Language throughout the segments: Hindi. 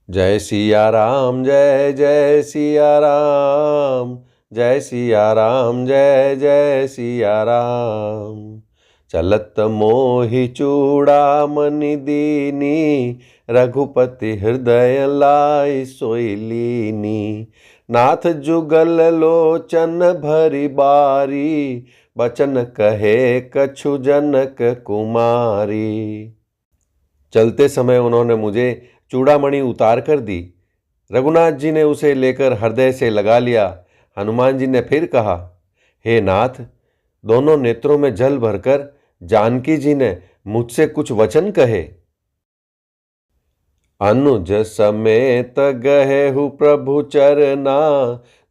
जय सिया राम जय जय सिया राम, जय सिया राम जय जय सिया राम। चलत मोहि चूड़ामणि दीनी, रघुपति हृदय लाई सोई लीनी। नाथ जुगल लोचन भरी बारी, बचन कहे कछु जनक कुमारी। चलते समय उन्होंने मुझे चूड़ामणि उतार कर दी। रघुनाथ जी ने उसे लेकर हृदय से लगा लिया। हनुमान जी ने फिर कहा, हे नाथ, दोनों नेत्रों में जल भरकर जानकी जी ने मुझसे कुछ वचन कहे। अनुज समेत गहेहु प्रभु चरना,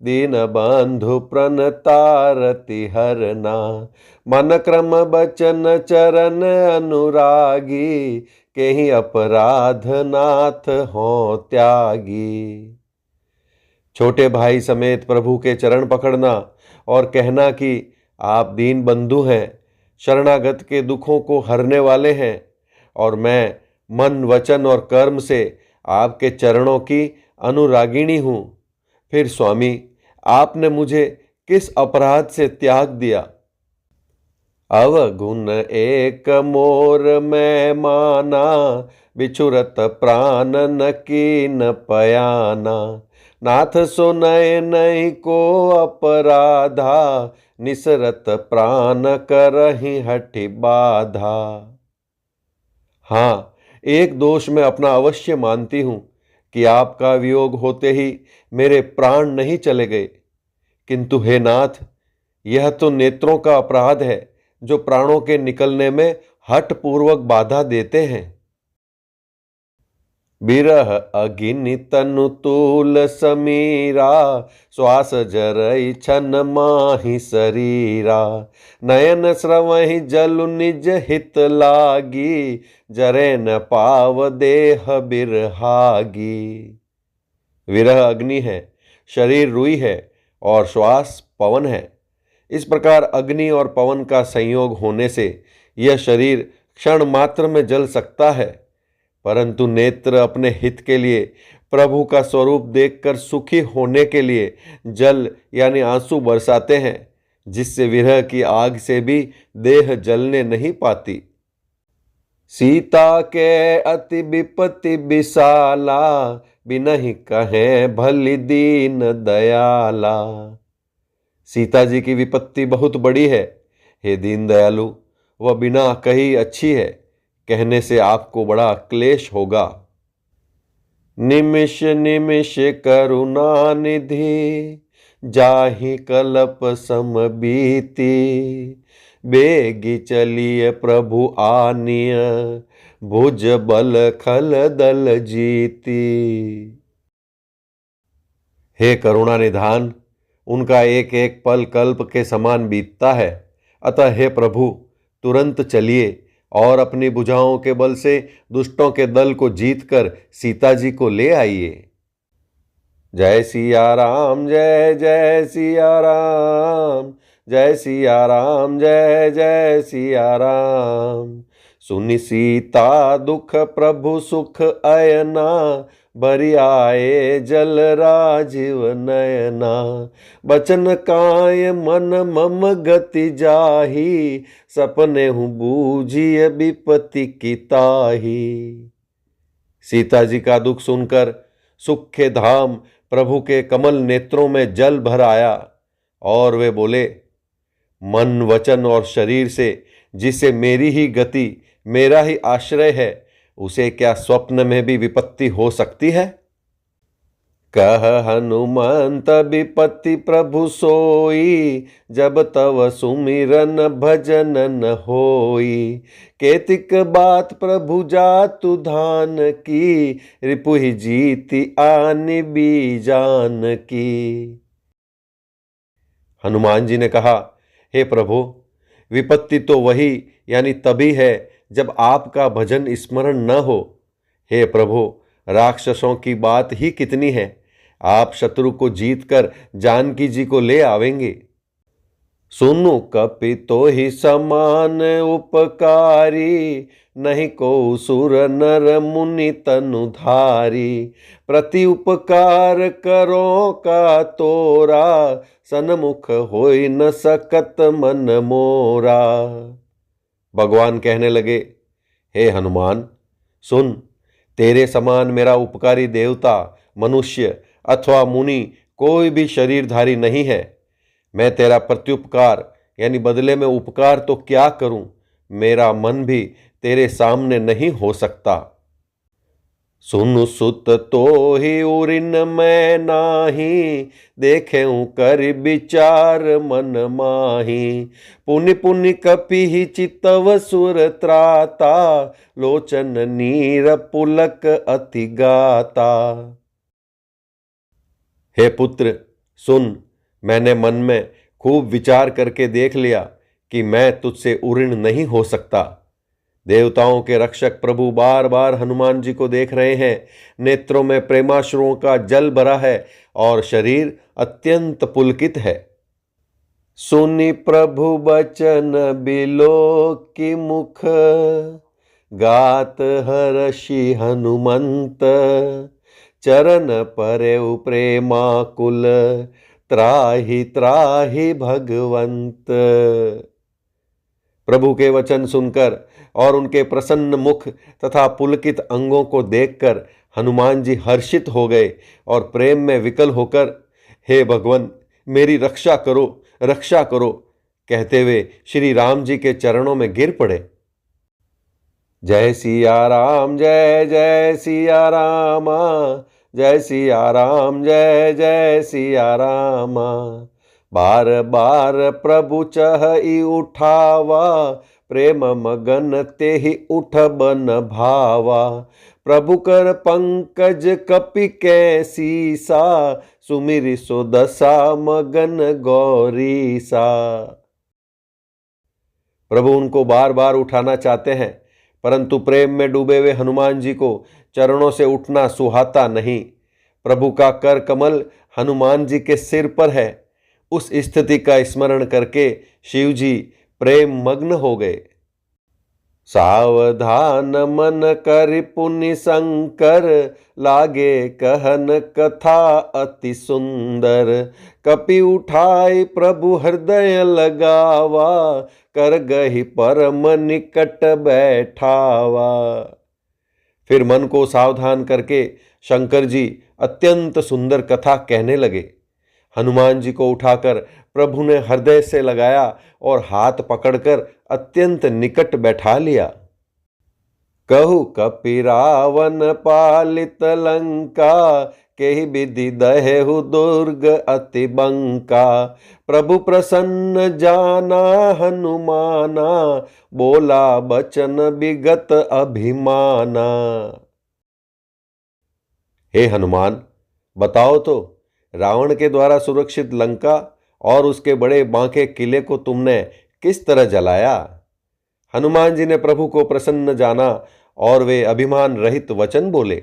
दीन बंधु प्रणतारति हरना। मन क्रम बचन चरण अनुरागी, केहि अपराध नाथ हो त्यागी। छोटे भाई समेत प्रभु के चरण पकड़ना और कहना कि आप दीन बंधु हैं, शरणागत के दुखों को हरने वाले हैं, और मैं मन वचन और कर्म से आपके चरणों की अनुरागिणी हूँ। फिर स्वामी, आपने मुझे किस अपराध से त्याग दिया? अवगुण एक मोर मैं माना, बिछुरत प्राण न कीन पयाना। नाथ सुनय नहीं को अपराधा, निसरत प्राण करहि हठि बाधा। हाँ, एक दोष मैं अपना अवश्य मानती हूँ कि आपका वियोग होते ही मेरे प्राण नहीं चले गए, किंतु हे नाथ, यह तो नेत्रों का अपराध है जो प्राणों के निकलने में हठ पूर्वक बाधा देते हैं। बिरह अगिनि तनु तूल समीरा, श्वास जरई छन माहि शरीरा। नयन स्रवहि जलु निज हित लागी, जरे न पाव देह बिरहागी। विरह अग्नि है, शरीर रुई है और श्वास पवन है। इस प्रकार अग्नि और पवन का संयोग होने से यह शरीर क्षण मात्र में जल सकता है, परंतु नेत्र अपने हित के लिए, प्रभु का स्वरूप देखकर सुखी होने के लिए जल यानी आंसू बरसाते हैं, जिससे विरह की आग से भी देह जलने नहीं पाती। सीता के अति विपत्ति विशाला, बिनहि कहे भली दीन दयाला। सीता जी की विपत्ति बहुत बड़ी है, हे दीन दयालु, वह बिना कही अच्छी है, कहने से आपको बड़ा क्लेश होगा। निमिष निमिष करुणा निधि, जाहि कल्प सम बीती। बेगी चलिए प्रभु आनिय, भुज बल खल दल जीती। हे करुणा निधान, उनका एक एक पल कल्प के समान बीतता है, अतः हे प्रभु, तुरंत चलिए और अपनी भुजाओं के बल से दुष्टों के दल को जीतकर सीता जी को ले आइए। जय सिया राम जय जय सिया राम, जय सिया राम जय जय सिया राम। सुनि सीता दुख प्रभु सुख अयना, बरि आए जल राजीव नयना। बचन काय मन मम गति जाही, सपने हूँ बूझिए विपत्ति की ताही। सीता जी का दुख सुनकर सुख के धाम प्रभु के कमल नेत्रों में जल भर आया और वे बोले, मन वचन और शरीर से जिसे मेरी ही गति, मेरा ही आश्रय है, उसे क्या स्वप्न में भी विपत्ति हो सकती है? कह हनुमंत विपत्ति प्रभु सोई, जब तव सुमिरन भजन न होई। केतिक बात प्रभु जातु धान की, रिपुहि जीति आनि बीजान की। हनुमान जी ने कहा, हे प्रभु, विपत्ति तो वही यानी तभी है जब आपका भजन स्मरण न हो। हे प्रभु, राक्षसों की बात ही कितनी है, आप शत्रु को जीतकर जानकी जी को ले आवेंगे। सुनु कपि तो ही समान उपकारी, नहीं को सुर नर मुनि तनुधारी। प्रति उपकार करो का तोरा, सन्मुख होई न सकत मन मोरा। भगवान कहने लगे, हे हनुमान सुन, तेरे समान मेरा उपकारी देवता, मनुष्य अथवा मुनि कोई भी शरीरधारी नहीं है। मैं तेरा प्रत्युपकार यानी बदले में उपकार तो क्या करूं, मेरा मन भी तेरे सामने नहीं हो सकता। सुनु सुत तो ही उरिन मैं नाही, देखें कर विचार मन माही। पुनि पुनि कपि ही चितव सुर त्राता, लोचन नीर पुलक अति गाता। हे पुत्र सुन, मैंने मन में खूब विचार करके देख लिया कि मैं तुझसे उऋण नहीं हो सकता। देवताओं के रक्षक प्रभु बार बार हनुमान जी को देख रहे हैं। नेत्रों में प्रेमाश्रुओं का जल भरा है और शरीर अत्यंत पुलकित है। सुनि प्रभु बचन बिलो की मुख, गात हर्षि हनुमंत। चरण परे प्रेमाकुल, त्राहि त्राहि भगवंत। प्रभु के वचन सुनकर और उनके प्रसन्न मुख तथा पुलकित अंगों को देखकर हनुमान जी हर्षित हो गए और प्रेम में विकल होकर, हे भगवान मेरी रक्षा करो, रक्षा करो कहते हुए श्री राम जी के चरणों में गिर पड़े। जय सिया राम जय जय सिया रामा, जय सिया राम जय जय सिया रामा। बार बार प्रभु चहि उठावा, प्रेम मगन तेहि उठ बन भावा। प्रभु कर पंकज कपि कै सीसा, सुमिरि सो दशा मगन गौरीसा। प्रभु उनको बार बार उठाना चाहते हैं, परंतु प्रेम में डूबे हुए हनुमान जी को चरणों से उठना सुहाता नहीं। प्रभु का कर कमल हनुमान जी के सिर पर है। उस स्थिति का स्मरण करके शिव जी प्रेम मग्न हो गए। सावधान मन कर पुनि शंकर, लागे कहन कथा अति सुंदर। कपि उठाई प्रभु हृदय लगावा, कर गही परम निकट बैठावा। फिर मन को सावधान करके शंकर जी अत्यंत सुंदर कथा कहने लगे। हनुमान जी को उठाकर प्रभु ने हृदय से लगाया और हाथ पकड़कर अत्यंत निकट बैठा लिया। कहु कपि रावण पालित लंका, केहि विधि दहेहु दुर्ग अति बंका। प्रभु प्रसन्न जाना हनुमाना, बोला बचन विगत अभिमाना। हे हनुमान बताओ तो, रावण के द्वारा सुरक्षित लंका और उसके बड़े बांके किले को तुमने किस तरह जलाया। हनुमान जी ने प्रभु को प्रसन्न जाना और वे अभिमान रहित वचन बोले।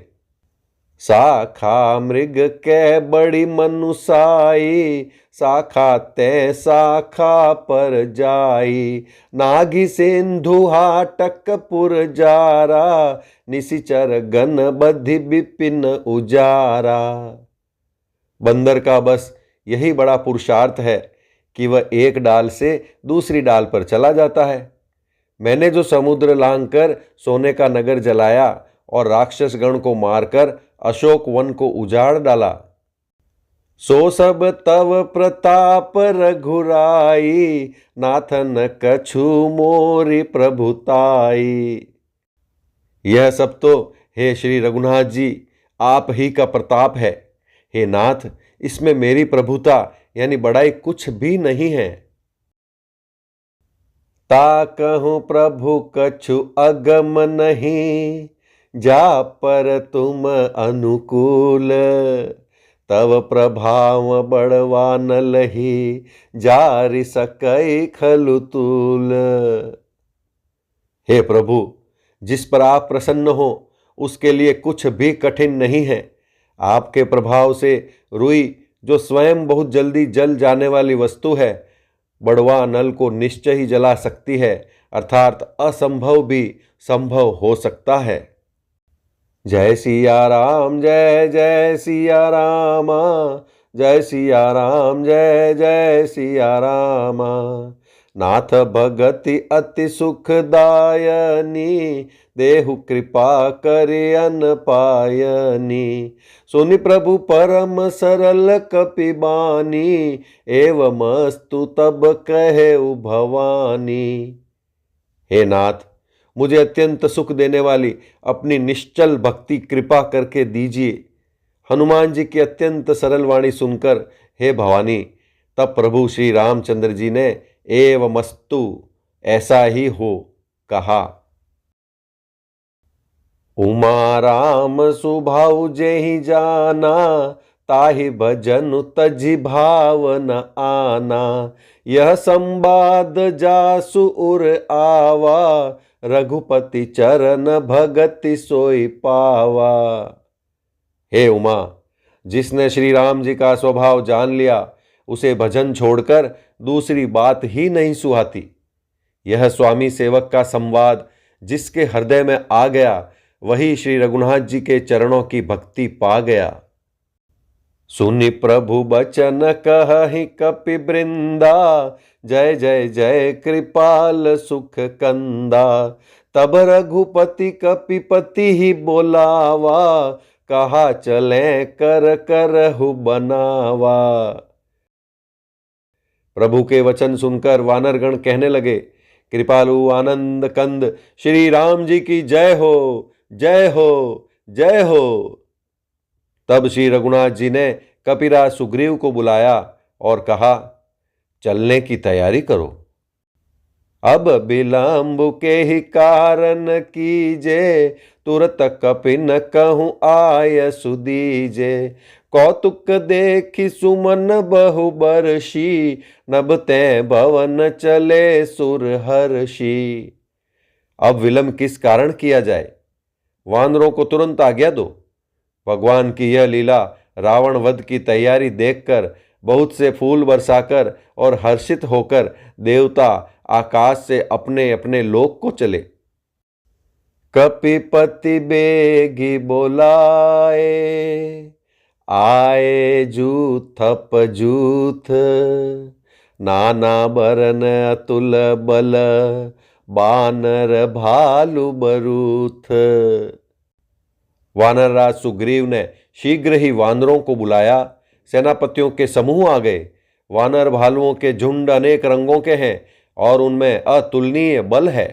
साखा मृग कै बड़ी मनुसाई, साखा तै साखा पर जाई। नागी सिंधु हाटक पुर जारा, निशिचर गन बधि विपिन उजारा। बंदर का बस यही बड़ा पुरुषार्थ है कि वह एक डाल से दूसरी डाल पर चला जाता है। मैंने जो समुद्र लांघकर सोने का नगर जलाया और राक्षस गण को मारकर अशोक वन को उजाड़ डाला, सो सब तव प्रताप रघुराई। नाथन कछु मोरी प्रभुताई। यह सब तो हे श्री रघुनाथ जी आप ही का प्रताप है। हे नाथ, इसमें मेरी प्रभुता यानी बड़ाई कुछ भी नहीं है। ता कहूँ प्रभु कछु अगम नहीं, जा पर तुम अनुकूल। तव प्रभाव बड़वा न लही, जारि सकई खलु तूल। हे प्रभु, जिस पर आप प्रसन्न हो उसके लिए कुछ भी कठिन नहीं है। आपके प्रभाव से रुई, जो स्वयं बहुत जल्दी जल जाने वाली वस्तु है, बड़वा नल को निश्चय ही जला सकती है, अर्थात असंभव भी संभव हो सकता है। जय सिया राम, जय जय सिया रामा, जय सिया राम, जय जय सिया रामा। नाथ भगति अति सुखदायनी, देहु कृपा करे अन पायनी। सुनि प्रभु परम सरल कपिबानी, एवमस्तु तब कहे भवानी। हे नाथ, मुझे अत्यंत सुख देने वाली अपनी निश्चल भक्ति कृपा करके दीजिए। हनुमान जी की अत्यंत सरल वाणी सुनकर हे भवानी, तब प्रभु श्री रामचंद्र जी ने एवमस्तु, ऐसा ही हो, कहा। उमा राम सुभाउ जेहि जाना, ताहि भजनु तजि भावन आना। यह संवाद जासु उर आवा, रघुपति चरण भगति सोई पावा। हे उमा, जिसने श्री राम जी का स्वभाव जान लिया, उसे भजन छोड़कर दूसरी बात ही नहीं सुहाती। यह स्वामी सेवक का संवाद जिसके हृदय में आ गया, वही श्री रघुनाथ जी के चरणों की भक्ति पा गया। सुनि प्रभु बचन कहहि कपि वृंदा, जय जय जय कृपाल सुख कंदा। तब रघुपति कपिपति ही बोलावा, कहा चले कर करहु बनावा। प्रभु के वचन सुनकर वानरगण कहने लगे, कृपालु आनंद कंद श्री राम जी की जय हो, जय हो, जय हो। तब श्री रघुनाथ जी ने कपिराज सुग्रीव को बुलाया और कहा, चलने की तैयारी करो। अब विलंब के ही कारण कीजे, तुरत कपि न कहूँ आय सुदीजे। कौतुक देखि सुमन बहु बरसी, नभ तै भवन चले सुर हर्षि। अब विलंब किस कारण किया जाए, वानरों को तुरंत आज्ञा दो। भगवान की यह लीला रावण वध की तैयारी देखकर बहुत से फूल बरसाकर और हर्षित होकर देवता आकाश से अपने अपने लोक को चले। कपिपति बेगी बोलाए, आए जूथप जूथ। नाना बरन अतुल बल, बानर भालु बरूथ। वानरराज सुग्रीव ने शीघ्र ही वानरों को बुलाया। सेनापतियों के समूह आ गए। वानर भालुओं के झुंड अनेक रंगों के हैं और उनमें अतुलनीय बल है।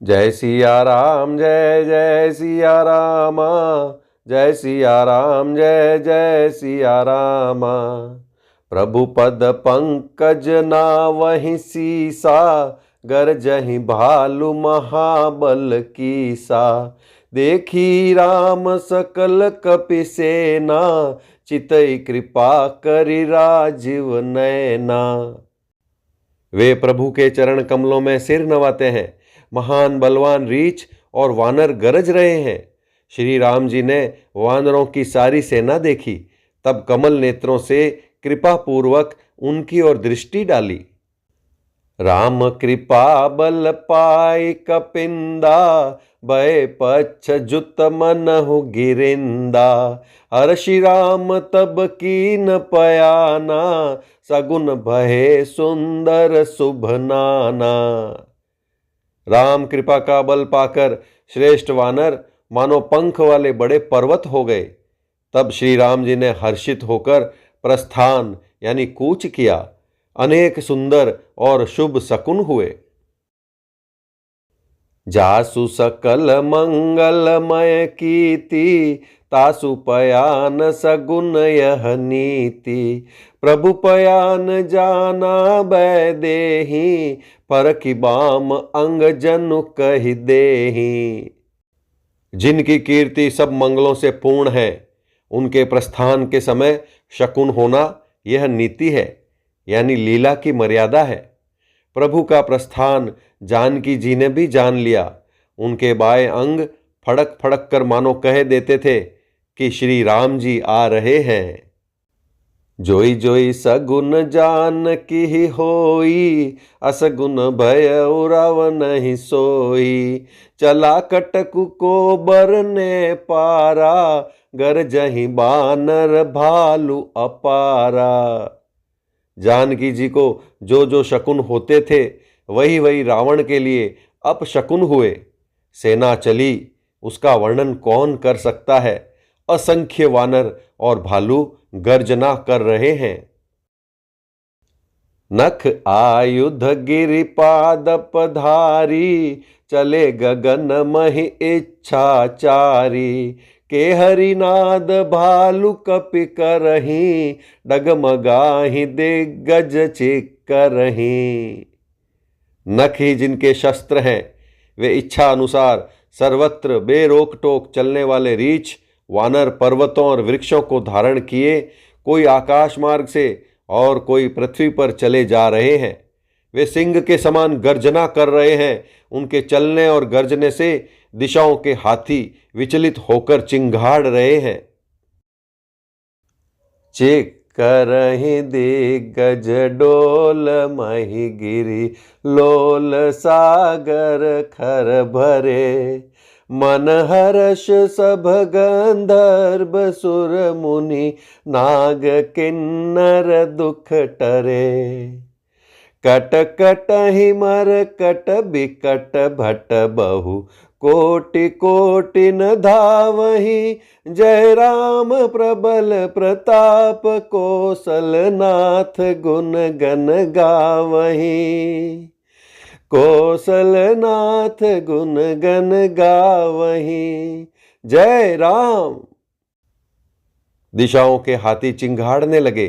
जय सिया राम, जय जय सिया रामा, जय सिया राम, जय जय सिया रामा। प्रभु पद पंकज नावहि सीसा, गरजहि भालु महाबल कीसा। देखी राम सकल कपि सेना, चितई कृपा करि राजीव नैना। वे प्रभु के चरण कमलों में सिर नवाते हैं। महान बलवान रीछ और वानर गरज रहे हैं। श्री राम जी ने वानरों की सारी सेना देखी, तब कमल नेत्रों से कृपा पूर्वक उनकी ओर दृष्टि डाली। राम कृपा बल पाई कपिंदा, भय पच्छ जुत मनहु गिरिंदा। हर्षि राम तब कीन पयाना, सगुन भये सुंदर शुभ नाना। राम कृपा का बल पाकर श्रेष्ठ वानर मानो पंख वाले बड़े पर्वत हो गए। तब श्री राम जी ने हर्षित होकर प्रस्थान यानी कूच किया। अनेक सुंदर और शुभ शकुन हुए। जासु सकल मंगलमय कीति, तासु पयान सगुन यह नीति। प्रभु पयान जाना बै देहि, परखि बाम अंग जनु कहि देहि। जिनकी कीर्ति सब मंगलों से पूर्ण है, उनके प्रस्थान के समय शकुन होना यह नीति है, यानी लीला की मर्यादा है। प्रभु का प्रस्थान जानकी जी ने भी जान लिया। उनके बाएं अंग फड़क फड़क कर मानो कह देते थे कि श्री राम जी आ रहे हैं। जोई जोई सगुन जान की होई, असगुन भय उराव नहीं सोई। चला कटकु को बरने पारा, गरजहि बानर भालू अपारा। जानकी जी को जो जो शकुन होते थे वही वही रावण के लिए अपशकुन हुए। सेना चली, उसका वर्णन कौन कर सकता है। असंख्य वानर और भालू गर्जना कर रहे हैं। नख आयुध गिरिपाद पधारी, चले गगन महि इच्छाचारी। के हरिनाद भालु कपि करही, डगमगाहि दिग्गज चिक्करही। नख ही जिनके शस्त्र हैं, वे इच्छा अनुसार सर्वत्र बेरोक टोक चलने वाले रीछ वानर पर्वतों और वृक्षों को धारण किए कोई आकाश मार्ग से और कोई पृथ्वी पर चले जा रहे हैं। वे सिंह के समान गर्जना कर रहे हैं। उनके चलने और गर्जने से दिशाओं के हाथी विचलित होकर चिंगाड़ रहे हैं। चेक करहि दिग्गज डोल, मही गिरी लोल सागर खर भरे। मन हर्ष सब गंधर्व सुर मुनि, नाग किन्नर दुख टरे। कट कट ही मर कट बिकट भट बहु, कोटि कोटि न धावहि। जय राम प्रबल प्रताप, कौशलनाथ गुण गन गावहि। कौशलनाथ गुण गन गावहि। जय राम। दिशाओं के हाथी चिंगाड़ने लगे,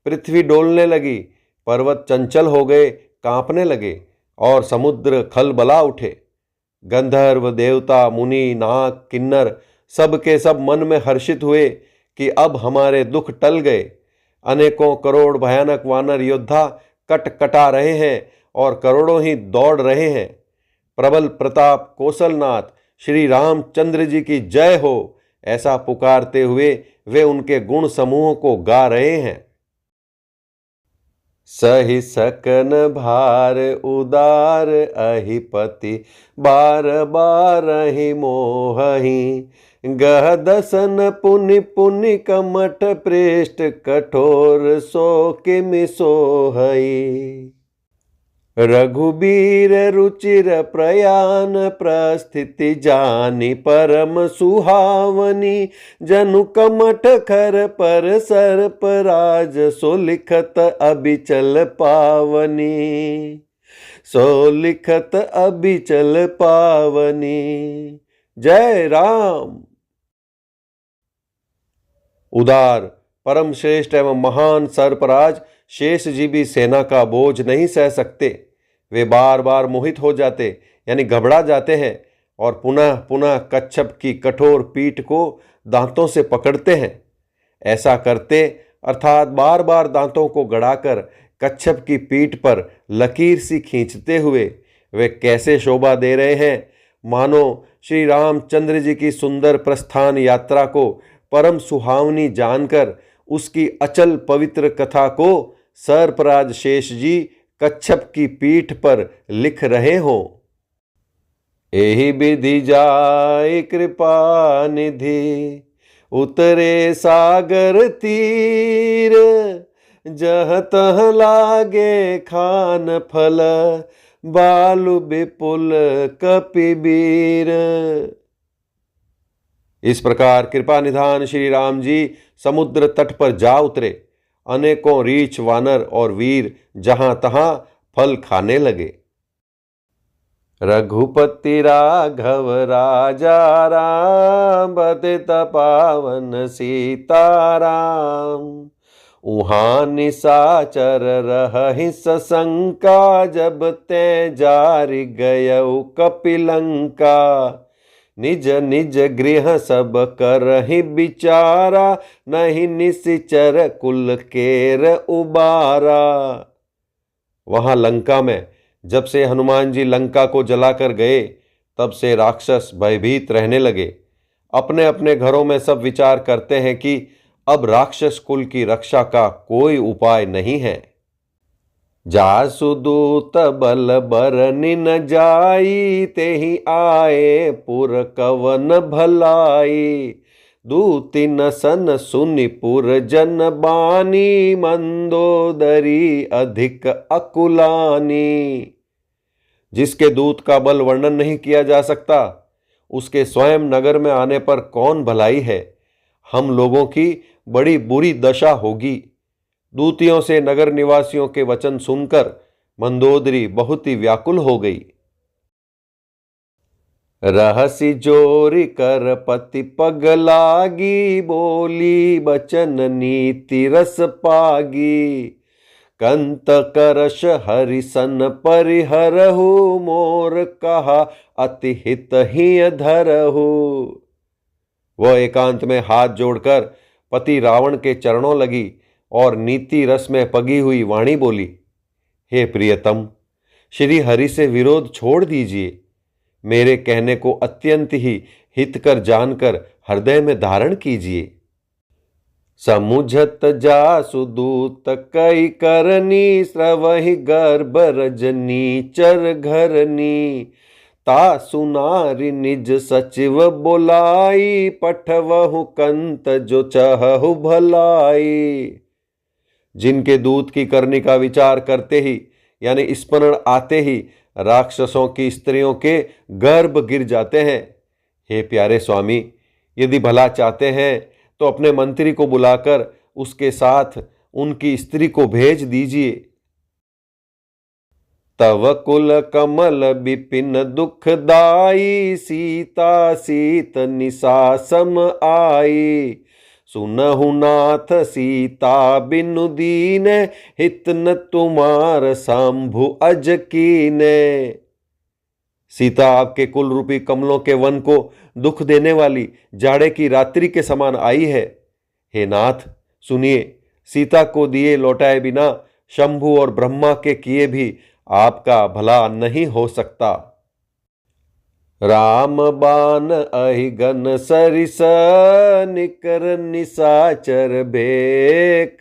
पृथ्वी डोलने लगी, पर्वत चंचल हो गए, कांपने लगे और समुद्र खलबला उठे। गंधर्व देवता मुनि नाग किन्नर सब के सब मन में हर्षित हुए कि अब हमारे दुख टल गए। अनेकों करोड़ भयानक वानर योद्धा कट कटा रहे हैं और करोड़ों ही दौड़ रहे हैं। प्रबल प्रताप कौशलनाथ श्री रामचंद्र जी की जय हो, ऐसा पुकारते हुए वे उनके गुण समूह को गा रहे हैं। सही सकन भार उदार, अहिपति बार बार ही मोहहि। गह दसन पुनि पुनि कमठ प्रेष्ठ, कठोर सो किमि सोहई। रघुबीर रुचिर प्रयाण, प्रस्थिति जानी परम सुहावनी। जनु कमठ खर पर सर्प राज, सो लिखत अबिचल पावनी। सो लिखत अबिचल पावनी। जय राम। उदार परम श्रेष्ठ एवं महान सर्पराज शेष जी भी सेना का बोझ नहीं सह सकते। वे बार बार मोहित हो जाते यानी घबरा जाते हैं और पुनः पुनः कच्छप की कठोर पीठ को दांतों से पकड़ते हैं। ऐसा करते अर्थात बार बार दांतों को गड़ाकर कच्छप की पीठ पर लकीर सी खींचते हुए वे कैसे शोभा दे रहे हैं, मानो श्री रामचंद्र जी की सुंदर प्रस्थान यात्रा को परम सुहावनी जानकर उसकी अचल पवित्र कथा को सर्पराज शेष जी कच्छप की पीठ पर लिख रहे हों। एहि विधि जाय कृपा निधि, उतरे सागर तीर। जह तह लागे खान फल, बालु विपुल कपिबीर। इस प्रकार कृपा निधान श्री राम जी समुद्र तट पर जा उतरे। अनेकों रीछ वानर और वीर जहां तहां फल खाने लगे। रघुपति राघव राजा राम, बदित पावन सीताराम। उहाँ निशाचर रहहि सशंका, जब ते जारि गयउ कपिलंका। निज निज गृह सब करहि विचारा, नहीं निशिचर कुल केर उबारा। वहां लंका में जब से हनुमान जी लंका को जलाकर गए, तब से राक्षस भयभीत रहने लगे। अपने अपने घरों में सब विचार करते हैं कि अब राक्षस कुल की रक्षा का कोई उपाय नहीं है। जासु दूत बल बरनि न जाई, तेहि आए पुर कवन भलाई। दूति न सन सुनि पुर जन बानी, मंदोदरी अधिक अकुलानी। जिसके दूत का बल वर्णन नहीं किया जा सकता, उसके स्वयं नगर में आने पर कौन भलाई है। हम लोगों की बड़ी बुरी दशा होगी। दूतियों से नगर निवासियों के वचन सुनकर मंदोदरी बहुत ही व्याकुल हो गई। रहसी जोरी कर पति पग लागी, बोली बचन नीति रस पागी। कंत करश हरिसन परिहरहु, मोर कहा अति हित ही धरहु। वह एकांत में हाथ जोड़कर पति रावण के चरणों लगी और नीति रस में पगी हुई वाणी बोली, हे प्रियतम, श्री हरि से विरोध छोड़ दीजिए। मेरे कहने को अत्यंत ही हितकर जानकर हृदय में धारण कीजिए। समुझत जासु दूत कई करनी, स्रवहि गर्भ रजनी चर घरनी। ता सुनारी निज सचिव बोलाई, पठवहु कंत जो चहु भलाई। जिनके दूत की करनी का विचार करते ही यानी स्मरण आते ही राक्षसों की स्त्रियों के गर्भ गिर जाते हैं। हे प्यारे स्वामी, यदि भला चाहते हैं तो अपने मंत्री को बुलाकर उसके साथ उनकी स्त्री को भेज दीजिए। तव कुल कमल बिपिन दुखदाई, सीता सीत निशा सम आई। सुनहु नाथ सीता बिनु दीन, हित न तुम्हार सांभु अज कीने। सीता आपके कुल रूपी कमलों के वन को दुख देने वाली जाड़े की रात्रि के समान आई है। हे नाथ सुनिए, सीता को दिए लौटाए बिना शंभु और ब्रह्मा के किए भी आपका भला नहीं हो सकता। राम बान अहिगन सरिस, निकर निशाचर बेक।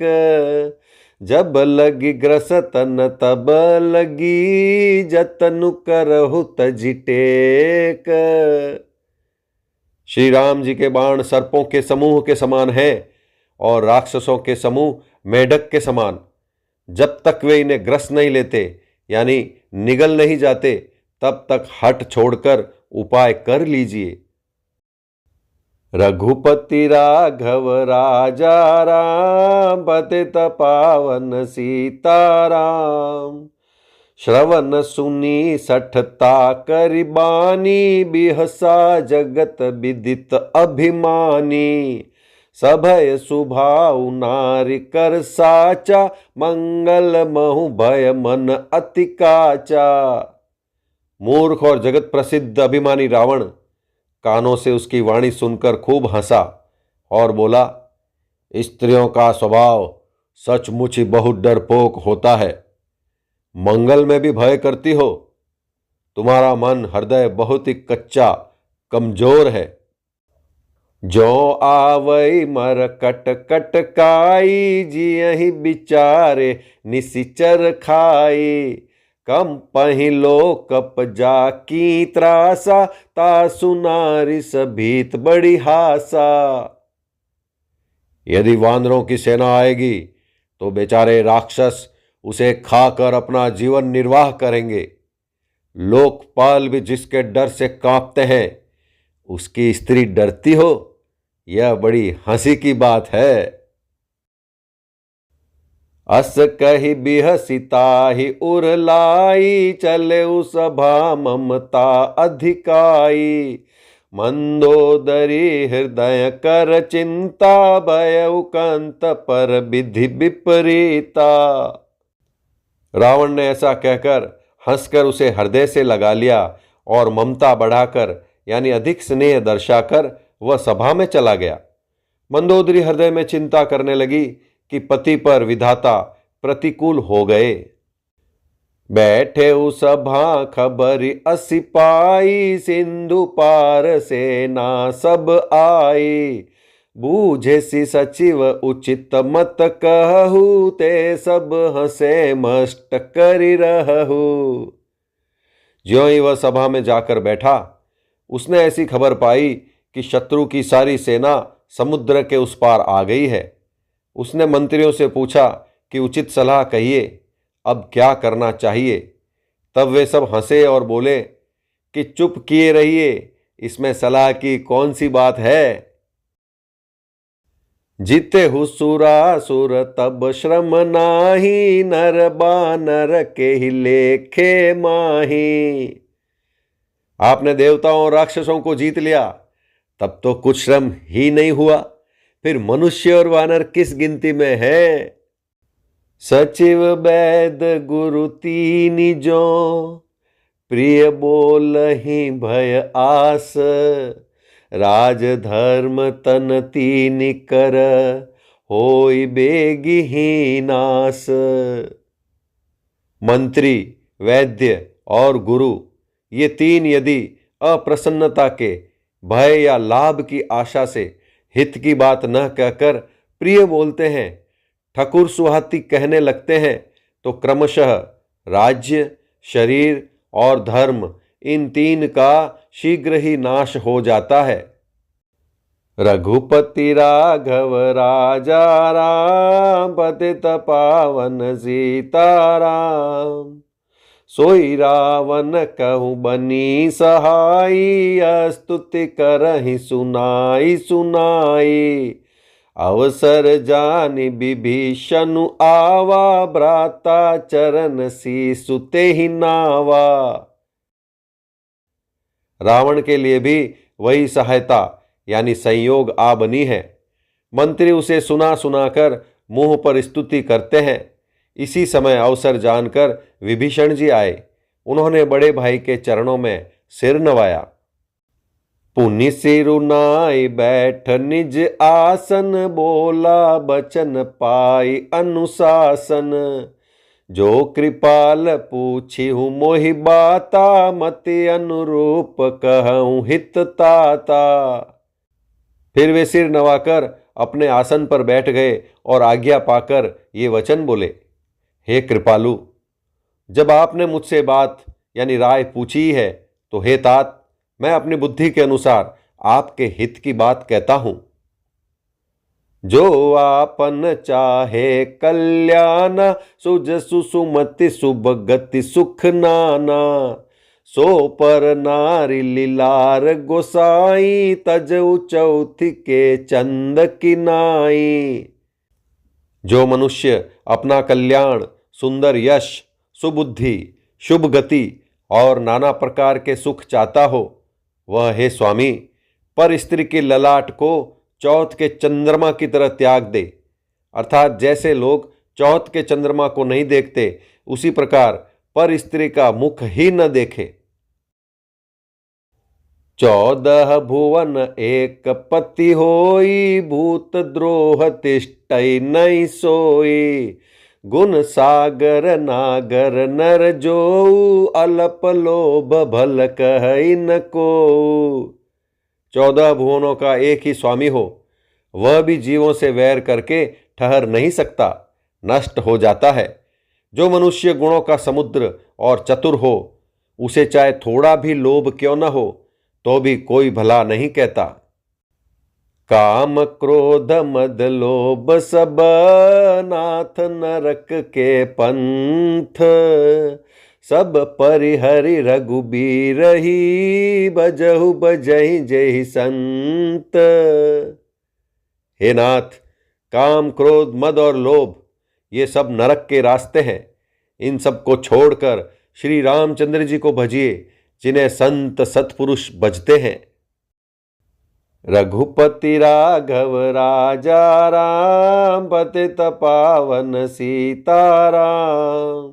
जब लगी ग्रसतन तब लगी, जतनु करहु तजि टेक। श्री राम जी के बाण सर्पों के समूह के समान हैं और राक्षसों के समूह मेढक के समान। जब तक वे इन्हें ग्रस नहीं लेते यानी निगल नहीं जाते, तब तक हट छोड़कर उपाय कर लीजिए। रघुपति राघव राजा राम, पतित पावन सीताराम। श्रवण सुनी सठता करिबानी, बिहसा जगत विदित अभिमानी। सभय सुभाउ नारि कर साचा, मंगल महु भय मन अति काचा। मूर्ख और जगत प्रसिद्ध अभिमानी रावण कानों से उसकी वाणी सुनकर खूब हंसा और बोला, स्त्रियों का स्वभाव सचमुच ही बहुत डरपोक होता है। मंगल में भी भय करती हो। तुम्हारा मन हृदय बहुत ही कच्चा कमजोर है। जो आवई मर कट कट काई, जियहि बिचारे निसिचर खाई। कम पहिलो कप जाकी त्रासा, ता सुनारी सभीत बड़ी हासा। यदि वानरों की सेना आएगी तो बेचारे राक्षस उसे खाकर अपना जीवन निर्वाह करेंगे। लोकपाल भी जिसके डर से कांपते हैं, उसकी स्त्री डरती हो, यह बड़ी हंसी की बात है। अस कही बिहसिताहि उरलाई, चले सभा ममता अधिकाई। मंदोदरी हृदय कर चिंता, भयउ कंत पर विधि विपरीता। रावण ने ऐसा कहकर हंसकर उसे हृदय से लगा लिया और ममता बढ़ाकर यानी अधिक स्नेह दर्शाकर वह सभा में चला गया। मंदोदरी हृदय में चिंता करने लगी कि पति पर विधाता प्रतिकूल हो गए। बैठे उस सभा खबरी असी पाई, सिंधु पार सेना सब आई। बूझे सी सचिव उचित मत कहू, ते सब हंसे मष्ट करि रहू। ज्यों ही वह सभा में जाकर बैठा, उसने ऐसी खबर पाई कि शत्रु की सारी सेना समुद्र के उस पार आ गई है। उसने मंत्रियों से पूछा कि उचित सलाह कहिए, अब क्या करना चाहिए। तब वे सब हंसे और बोले कि चुप किए रहिए, इसमें सलाह की कौन सी बात है। जीते हुसुरासुर तब श्रम नाही, नर बानर के ही लेखे माही। आपने देवताओं और राक्षसों को जीत लिया, तब तो कुछ श्रम ही नहीं हुआ, फिर मनुष्य और वानर किस गिनती में है। सचिव वैद गुरु तीन जो, प्रिय बोल ही भय आस। राज धर्म तन तीन कर, होई बेगी ही नास। मंत्री, वैद्य और गुरु, ये तीन यदि अप्रसन्नता के, भय या लाभ की आशा से हित की बात न कहकर प्रिय बोलते हैं, ठकुर सुहाती कहने लगते हैं, तो क्रमशः राज्य, शरीर और धर्म, इन तीन का शीघ्र ही नाश हो जाता है। रघुपति राघव राजा राम, पतित पावन सीताराम। सोई रावण कहूँ बनी सहाई, स्तुति करहि सुनाई सुनाई। अवसर जानि विभीषण आवा, भ्राता चरण सीसु तेहि नावा। रावण के लिए भी वही सहायता यानी संयोग आ बनी है। मंत्री उसे सुना सुनाकर मुंह पर स्तुति करते हैं। इसी समय अवसर जानकर विभीषण जी आए। उन्होंने बड़े भाई के चरणों में सिर नवाया। पुनि सिरु नाई बैठ निज आसन, बोला बचन पाई अनुशासन। जो कृपाल पूछी हूँ मोहि बाता, मति अनुरूप कहूँ हित ताता। फिर वे सिर नवाकर अपने आसन पर बैठ गए और आज्ञा पाकर ये वचन बोले, हे कृपालु, जब आपने मुझसे बात यानी राय पूछी है, तो हे तात, मैं अपनी बुद्धि के अनुसार आपके हित की बात कहता हूं। जो आपन चाहे कल्याण, सुज सुसुमति शुभ गति सुख नाना। सो पर नारी लीलार गोसाई, तजऊ चौथी के चंद किनाई। जो मनुष्य अपना कल्याण, सुंदर यश, सुबुद्धि, शुभ गति और नाना प्रकार के सुख चाहता हो, वह हे स्वामी पर स्त्री के ललाट को चौथ के चंद्रमा की तरह त्याग दे। अर्थात जैसे लोग चौथ के चंद्रमा को नहीं देखते, उसी प्रकार पर स्त्री का मुख ही न देखे। 14 भुवन एक पति होई, भूत द्रोह तिष्ठै नहीं सोई। गुण सागर नागर नर जोऊ, अल्प लोभ भल कहै न कोऊ। 14 भुवनों का एक ही स्वामी हो, वह भी जीवों से वैर करके ठहर नहीं सकता, नष्ट हो जाता है। जो मनुष्य गुणों का समुद्र और चतुर हो, उसे चाहे थोड़ा भी लोभ क्यों न हो, तो भी कोई भला नहीं कहता। काम क्रोध मद लोभ सब, नाथ नरक के पंथ। सब परिहरि रघुबीर ही, बजहु बजहि जय संत। हे नाथ, काम, क्रोध, मद और लोभ ये सब नरक के रास्ते हैं। इन सब को छोड़कर श्री रामचंद्र जी को भजिए, जिन्हें संत सत्पुरुष भजते हैं। रघुपति राघव राजा राम, पतित पावन सीताराम।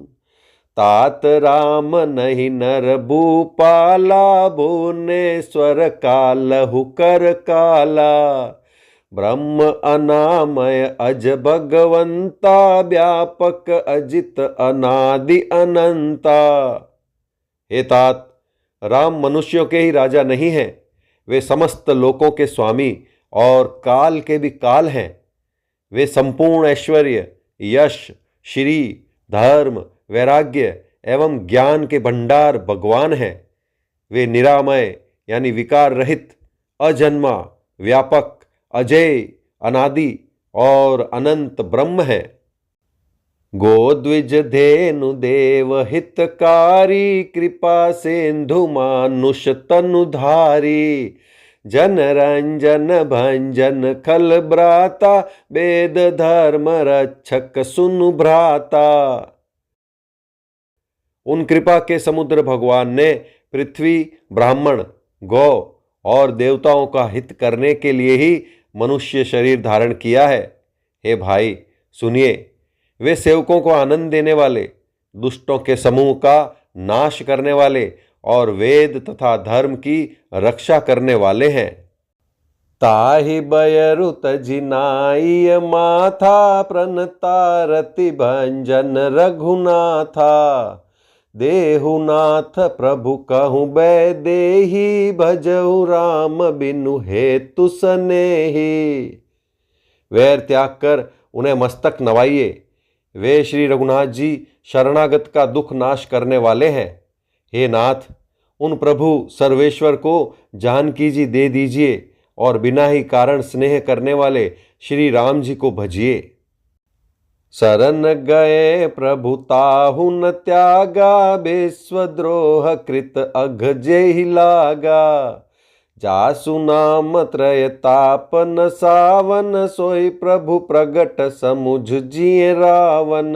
तात राम नहीं नर भूपाला, भुवनेश्वर कालहु कर काला। ब्रह्म अनामय अज भगवंता, व्यापक अजित अनादि अनंता। हे तात, राम मनुष्यों के ही राजा नहीं हैं, वे समस्त लोकों के स्वामी और काल के भी काल हैं। वे संपूर्ण ऐश्वर्य, यश, श्री, धर्म, वैराग्य एवं ज्ञान के भंडार भगवान हैं। वे निरामय यानी विकार रहित, अजन्मा, व्यापक, अजय, अनादि और अनंत ब्रह्म हैं। गोद्विज धेनु देव हितकारी, कृपा सिंधु मानुष तनुधारी, जन रंजन भंजन खल भ्राता, वेद धर्म रक्षक सुनु भ्राता। उन कृपा के समुद्र भगवान ने पृथ्वी, ब्राह्मण, गौ और देवताओं का हित करने के लिए ही मनुष्य शरीर धारण किया है। हे भाई सुनिए, वे सेवकों को आनंद देने वाले, दुष्टों के समूह का नाश करने वाले और वेद तथा धर्म की रक्षा करने वाले हैं। ताहि बयरु तजिनाय माथा, प्रणतारति भंजन रघुनाथा, देहुनाथ प्रभु कहूँ बैदेही, भजहु राम बिनु हेतु सनेही। वैर त्याग कर उन्हें मस्तक नवाइए। वे श्री रघुनाथ जी शरणागत का दुख नाश करने वाले हैं। हे नाथ, उन प्रभु सर्वेश्वर को जानकी जी दे दीजिए और बिना ही कारण स्नेह करने वाले श्री राम जी को भजिए। शरण गए प्रभु ताहु न त्यागा, विश्वद्रोह कृत अघ जेहि लागा, जासु नाम त्रय तापन सावन, सोई प्रभु प्रगट समुझ जिए रावण।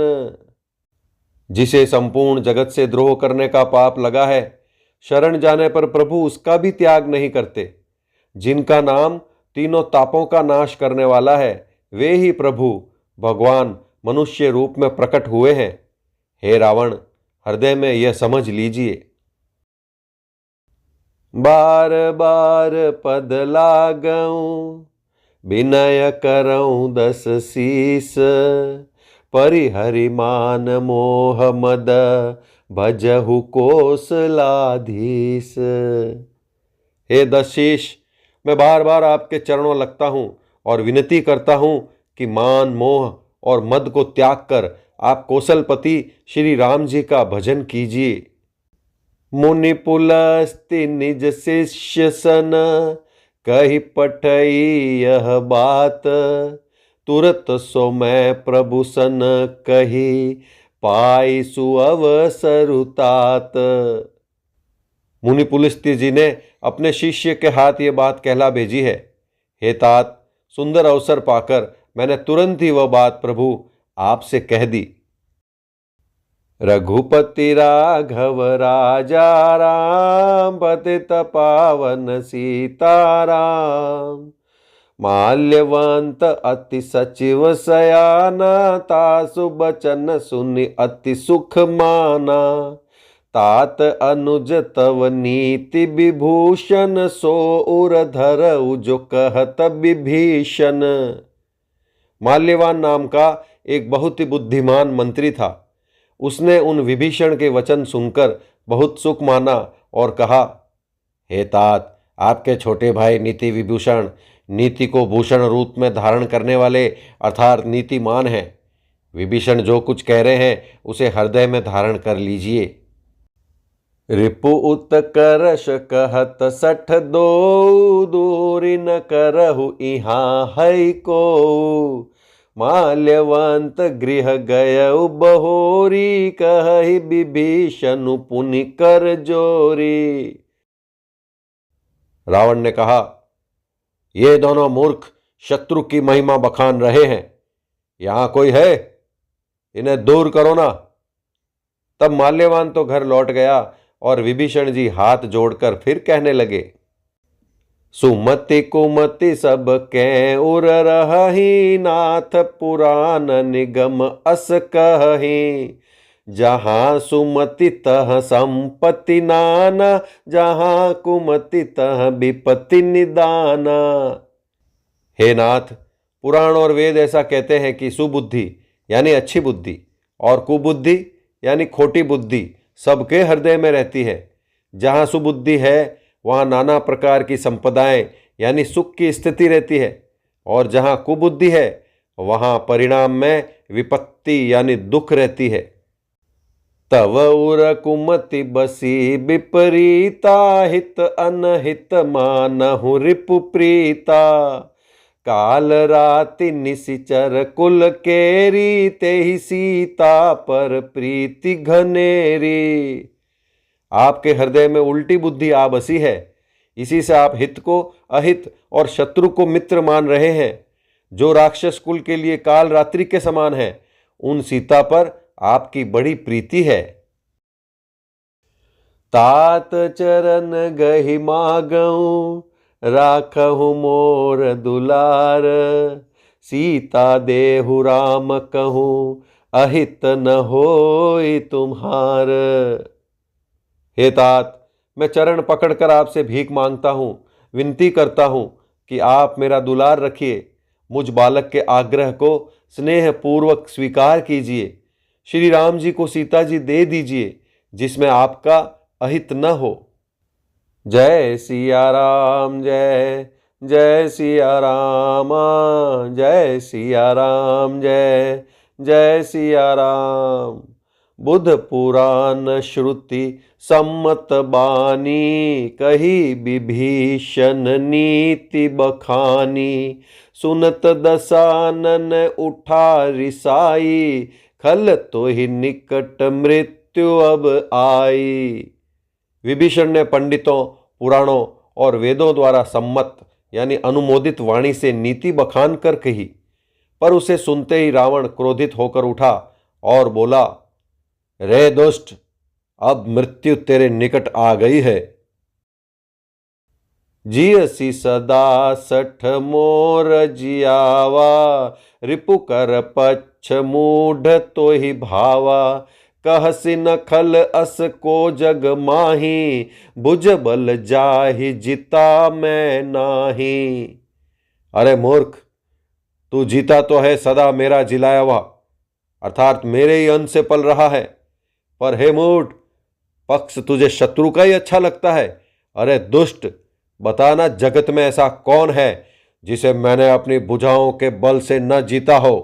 जिसे संपूर्ण जगत से द्रोह करने का पाप लगा है, शरण जाने पर प्रभु उसका भी त्याग नहीं करते। जिनका नाम तीनों तापों का नाश करने वाला है, वे ही प्रभु भगवान मनुष्य रूप में प्रकट हुए हैं। हे रावण, हृदय में यह समझ लीजिए। बार बार पद लागऊं, विनय करऊं दस शीस, परिहरि मान मोह मद, भजहु कोसलाधीश। हे दस शीश, मैं बार बार आपके चरणों लगता हूं और विनती करता हूं कि मान, मोह और मद को त्याग कर आप कौशलपति श्री राम जी का भजन कीजिए। मुनि पुलस्ति निज शिष्य सन, कही पठई यह बात, तुरत सो मैं प्रभु सन कही, पाई सुअवसरु तात। मुनि पुलस्त्य जी ने अपने शिष्य के हाथ ये बात कहला भेजी है। हे तात, सुंदर अवसर पाकर मैंने तुरंत ही वह बात प्रभु आपसे कह दी। रघुपति राघव राजा राम, पतित पावन सीताराम, माल्यवंत अति सचिव सयाना, तासु बचन सुनि अति सुख माना, तात अनुज तव नीति विभूषण, सो उर धरऊ जो कहत विभीषण। माल्यवान नाम का एक बहुत ही बुद्धिमान मंत्री था। उसने उन विभीषण के वचन सुनकर बहुत सुख माना और कहा, हे तात, आपके छोटे भाई नीति विभूषण नीति को भूषण रूप में धारण करने वाले अर्थात नीतिमान हैं। विभीषण जो कुछ कह रहे हैं उसे हृदय में धारण कर लीजिए। रिपु उत्कर्ष कहत सठ दो, दूरी न करहु इहाँ है को, माल्यवंत गृह गयउ बहोरी, कहि विभीषण पुनि कर जोरी। रावण ने कहा, ये दोनों मूर्ख शत्रु की महिमा बखान रहे हैं, यहां कोई है? इन्हें दूर करो ना। तब माल्यवान तो घर लौट गया और विभीषण जी हाथ जोड़कर फिर कहने लगे, सुमति कुमति सब कै उर रही, नाथ पुराण निगम अस कही, जहाँ सुमति तह संपत्ति नाना, जहाँ कुमति तह विपत्ति निदाना। हे नाथ, पुराण और वेद ऐसा कहते हैं कि सुबुद्धि यानी अच्छी बुद्धि और कुबुद्धि यानी खोटी बुद्धि सबके हृदय में रहती है। जहाँ सुबुद्धि है वहाँ नाना प्रकार की संपदाएं यानी सुख की स्थिति रहती है, और जहाँ कुबुद्धि है वहाँ परिणाम में विपत्ति यानी दुख रहती है। तव उर कुमति बसी विपरीता, हित अनहित मानहु रिपु प्रीता। काल राति निशिचर कुल केरी, तेहि सीता पर प्रीति घनेरी। आपके हृदय में उल्टी बुद्धि आ बसी है, इसी से आप हित को अहित और शत्रु को मित्र मान रहे हैं। जो राक्षस कुल के लिए काल रात्रि के समान है, उन सीता पर आपकी बड़ी प्रीति है। तात चरण गहि मागऊं, राखहु मोर दुलार। सीता देहु राम कहूं, अहित न होई तुम्हार। हे तात, मैं चरण पकड़कर आपसे भीख मांगता हूँ, विनती करता हूँ कि आप मेरा दुलार रखिए। मुझ बालक के आग्रह को स्नेह पूर्वक स्वीकार कीजिए। श्री राम जी को सीता जी दे दीजिए, जिसमें आपका अहित न हो। जय सिया राम, जय जय सिया राम, जय सिया राम, जय जय सिया राम। बुध पुराण श्रुति सम्मत बानी, कही विभीषण नीति बखानी। सुनत दसानन उठा रिसाई, खल तो ही निकट मृत्यु अब आई। विभीषण ने पंडितों, पुराणों और वेदों द्वारा सम्मत यानी अनुमोदित वाणी से नीति बखान कर कही, पर उसे सुनते ही रावण क्रोधित होकर उठा और बोला, रे दुष्ट, अब मृत्यु तेरे निकट आ गई है। जियसी सदा सठ मोर जियावा, रिपु कर पच्छ मूढ़ तो ही भावा। कहसी न खल अस को जग माही, भुज बल जाहि जिता मैं नाही। अरे मूर्ख, तू जीता तो है सदा मेरा जिलाया हुआ, अर्थात मेरे ही अंश से पल रहा है, पर हे मूढ़, पक्ष तुझे शत्रु का ही अच्छा लगता है। अरे दुष्ट, बताना जगत में ऐसा कौन है जिसे मैंने अपनी भुजाओं के बल से न जीता हो।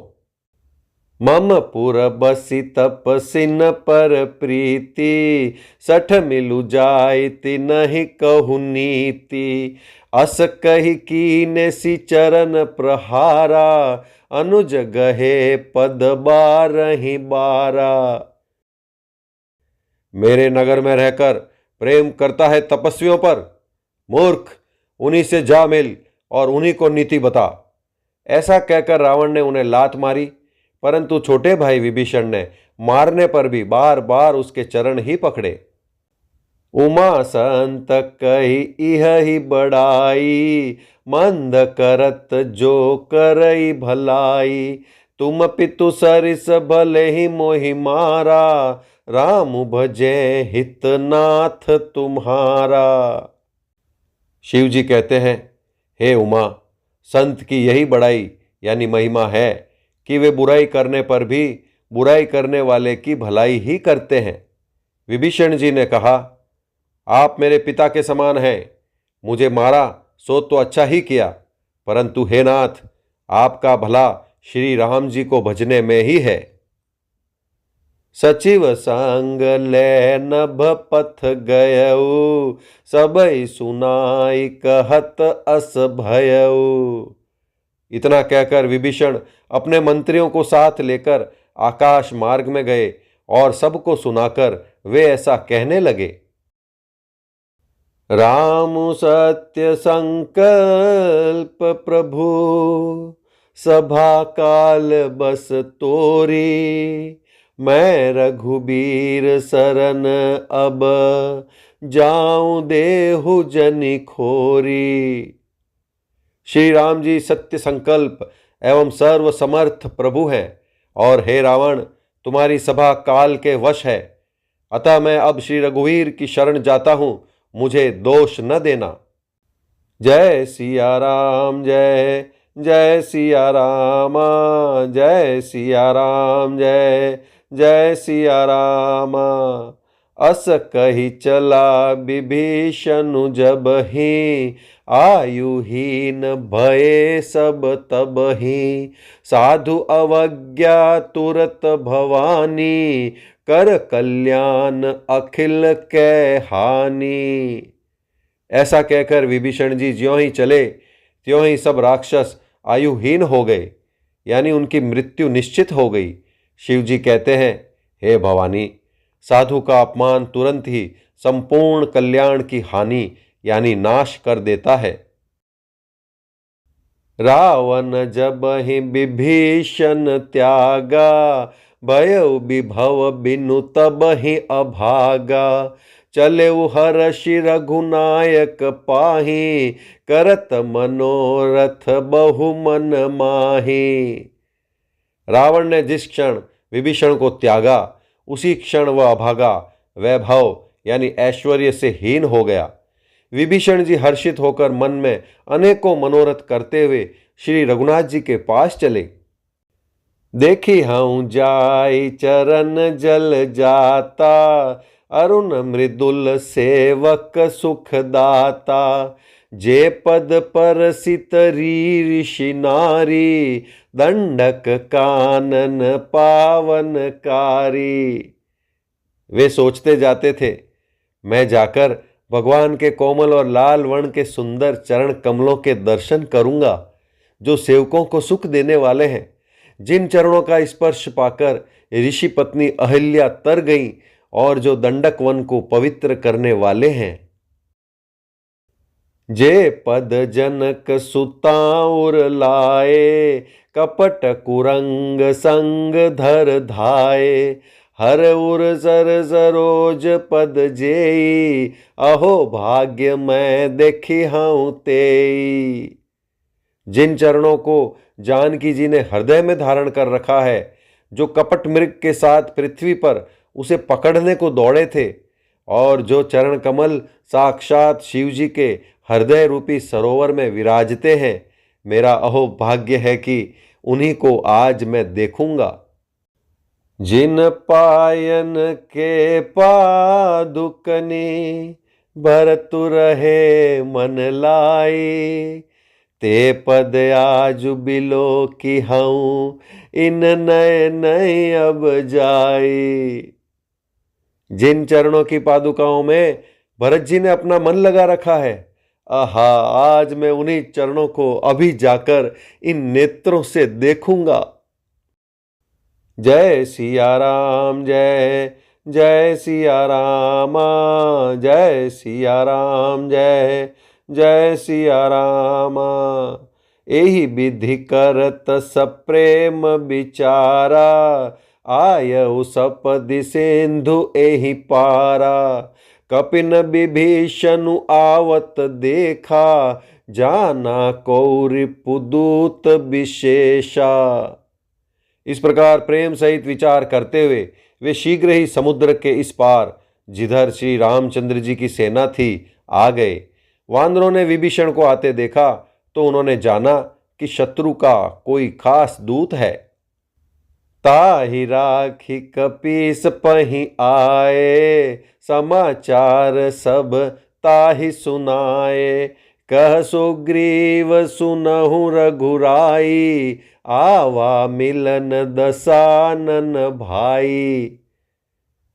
मम पुर बसी तपसिन पर प्रीति, सठ मिलु जायति नहीं कहु नीति। अस कही कीने सी चरण प्रहारा, अनुज गहे पद बारहि बारा। मेरे नगर में रहकर प्रेम करता है तपस्वियों पर? मूर्ख, उन्हीं से जा मिल और उन्हीं को नीति बता। ऐसा कहकर रावण ने उन्हें लात मारी, परंतु छोटे भाई विभीषण ने मारने पर भी बार बार उसके चरण ही पकड़े। उमा संत कही इह ही बड़ाई, मंद करत जो करई भलाई। तुम पितु सरिस भले ही मोहि मारा, राम भजे हितनाथ तुम्हारा। शिव जी कहते हैं, हे उमा, संत की यही बड़ाई यानी महिमा है कि वे बुराई करने पर भी बुराई करने वाले की भलाई ही करते हैं। विभीषण जी ने कहा, आप मेरे पिता के समान हैं, मुझे मारा सो तो अच्छा ही किया, परंतु हे नाथ, आपका भला श्री राम जी को भजने में ही है। सचिव संग ले नभ पथ गयऊ, सबई सुनाई कहत अस भयऊ। इतना कहकर विभीषण अपने मंत्रियों को साथ लेकर आकाश मार्ग में गए और सबको सुनाकर वे ऐसा कहने लगे। राम सत्य संकल्प प्रभु, सभा काल बस तोरी। मैं रघुबीर सरन अब, जाऊं देहु जनि खोरी। श्री राम जी सत्य संकल्प एवं सर्व समर्थ प्रभु हैं, और हे रावण, तुम्हारी सभा काल के वश है, अतः मैं अब श्री रघुवीर की शरण जाता हूं, मुझे दोष न देना। जय सिया राम, जय जय सिया राम, जय सिया राम, जय जय सिया राम। अस कही चला विभीषणु जब ही, आयुहीन भये सब तब ही। साधु अवज्ञा तुरत भवानी, कर कल्याण अखिल कै हानि। ऐसा कहकर विभीषण जी ज्यों ही चले त्यों ही सब राक्षस आयुहीन हो गए, यानी उनकी मृत्यु निश्चित हो गई। शिव जी कहते हैं, हे भवानी, साधु का अपमान तुरंत ही संपूर्ण कल्याण की हानि यानी नाश कर देता है। रावण जब ही विभीषण त्यागा, भयउ विभव बिनु तब ही अभागा। चले हर्षि रघुनायक पाही, करत मनोरथ बहु मन माही। रावण ने जिस क्षण विभीषण को त्यागा, उसी क्षण वह अभागा, वैभव यानी ऐश्वर्य से हीन हो गया। विभीषण जी हर्षित होकर मन में अनेकों मनोरथ करते हुए श्री रघुनाथ जी के पास चले। देखी हूं जाई चरण जल जाता, अरुण मृदुल सेवक सुखदाता। जे पद पर सितरी ऋषि नारी, दंडक कानन पावनकारी। वे सोचते जाते थे, मैं जाकर भगवान के कोमल और लाल वर्ण के सुंदर चरण कमलों के दर्शन करूंगा, जो सेवकों को सुख देने वाले हैं। जिन चरणों का स्पर्श पाकर ऋषि पत्नी अहिल्या तर गई और जो दंडक वन को पवित्र करने वाले हैं। जे पद जनक सुताउर लाए, कपट कुरंग संग धर धाये। हर उर जर जरोज पद जेई, अहो भाग्य मैं देखी हूं तेई। जिन चरणों को जानकी जी ने हृदय में धारण कर रखा है, जो कपट मृग के साथ पृथ्वी पर उसे पकड़ने को दौड़े थे, और जो चरण कमल साक्षात शिव जी के हृदय रूपी सरोवर में विराजते हैं, मेरा अहो भाग्य है कि उन्हीं को आज मैं देखूंगा। जिन पायन के पादुकनी, भरतु रहे मन लाई। ते पद आज बिलो की हूं, इन नए नए अब जाई। जिन चरणों की पादुकाओं में भरत जी ने अपना मन लगा रखा है, आहा, आज मैं उन्हीं चरणों को अभी जाकर इन नेत्रों से देखूंगा। जय सिया राम, जय जय सिया राम, जय सिया राम, जय जय सिया राम। एहि विधि करत सप्रेम विचारा, आयउ सपदि सिंधु एहि पारा। कपिन विभीषणु आवत देखा, जाना कौरिपुदूत विशेषा। इस प्रकार प्रेम सहित विचार करते हुए वे शीघ्र ही समुद्र के इस पार, जिधर श्री रामचंद्र जी की सेना थी, आ गए। वानरों ने विभीषण को आते देखा तो उन्होंने जाना कि शत्रु का कोई खास दूत है। ताहि राखी कपीस पहि आए, समाचार सब ताहि सुनाए। कह सुग्रीव सुनहु रघुराई, आवा मिलन दसानन भाई।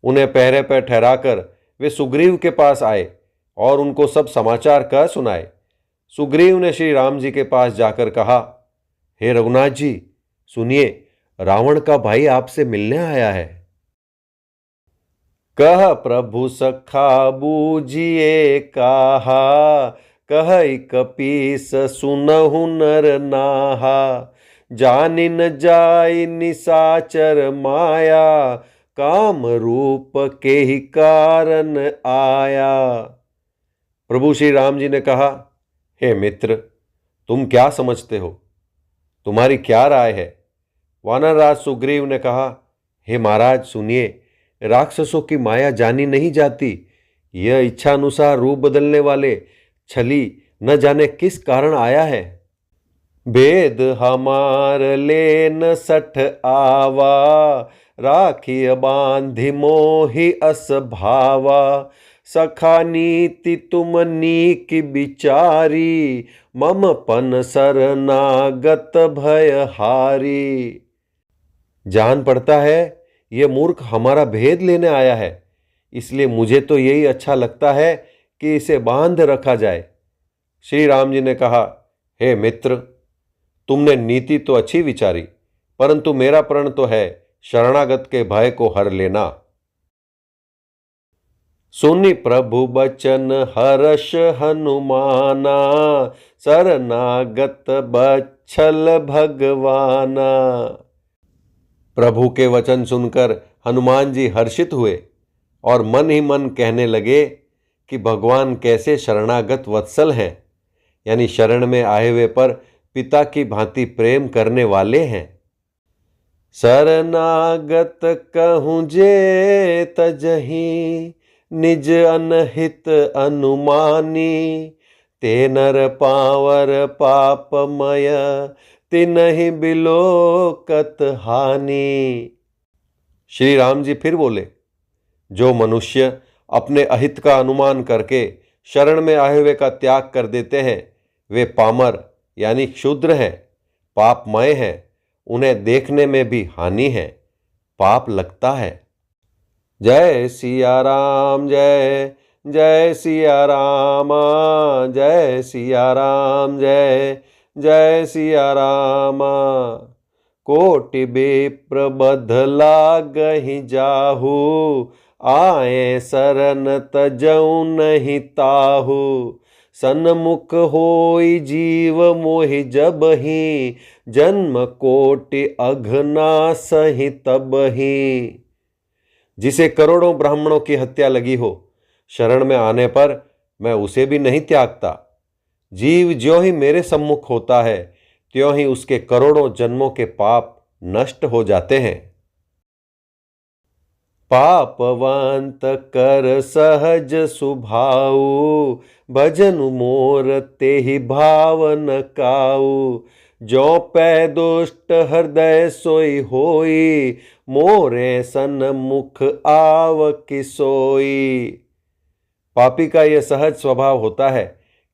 उन्हें पहरे पर ठहराकर वे सुग्रीव के पास आए और उनको सब समाचार कह सुनाए। सुग्रीव ने श्री राम जी के पास जाकर कहा, हे रघुनाथ जी, सुनिए, रावण का भाई आपसे मिलने आया है। कह प्रभु सखा बूझिए कहा, कह कपीस सुनहु नर नाहा। जानिन जाय निसाचर माया, काम रूप के ही कारण आया। प्रभु श्री राम जी ने कहा, हे मित्र, तुम क्या समझते हो? तुम्हारी क्या राय है? वानरराज सुग्रीव ने कहा, हे महाराज सुनिए, राक्षसों की माया जानी नहीं जाती। यह इच्छा अनुसार रूप बदलने वाले छली न जाने किस कारण आया है। भेद हमार लेन सठ आवा, राखिय बांधि मोहि अस भावा। सखा नीति तुम नीक बिचारी, मम पन शरणागत भय हारी। जान पड़ता है ये मूर्ख हमारा भेद लेने आया है, इसलिए मुझे तो यही अच्छा लगता है कि इसे बांध रखा जाए। श्री राम जी ने कहा, हे मित्र, तुमने नीति तो अच्छी विचारी, परंतु मेरा प्रण तो है शरणागत के भय को हर लेना। सुनि प्रभु बचन हर्ष हनुमाना, शरणागत बच्छल भगवाना। प्रभु के वचन सुनकर हनुमान जी हर्षित हुए और मन ही मन कहने लगे कि भगवान कैसे शरणागत वत्सल हैं, यानी शरण में आए हुए पर पिता की भांति प्रेम करने वाले हैं। शरणागत कहूँ जे तजहि, निज अनहित अनुमानी। ते नर पावर पापमय, तिनहि बिलोकत हानि। श्री राम जी फिर बोले, जो मनुष्य अपने अहित का अनुमान करके शरण में आए हुए का त्याग कर देते हैं, वे पामर यानी क्षुद्र हैं, पापमय हैं, उन्हें देखने में भी हानि है, पाप लगता है। जय सिया राम, जय जय सिया राम, जय सिया राम, जय जय सिया राम। कोटि विप्र बधला गहि जाहू, आए शरण तजऊ नहीं ताहू। सन्मुख होई जीव मोहि जबहि, जन्म कोटि अघना सहि तबहि। जिसे करोड़ों ब्राह्मणों की हत्या लगी हो, शरण में आने पर मैं उसे भी नहीं त्यागता। जीव ज्यों ही मेरे सम्मुख होता है, त्यों ही उसके करोड़ों जन्मों के पाप नष्ट हो जाते हैं। पापवंत कर सहज सुभाऊ, भजन मोर तेहि भावन काऊ। जो पै दुष्ट हृदय सोई होई, मोरे सन्मुख आव किसोई। पापी का यह सहज स्वभाव होता है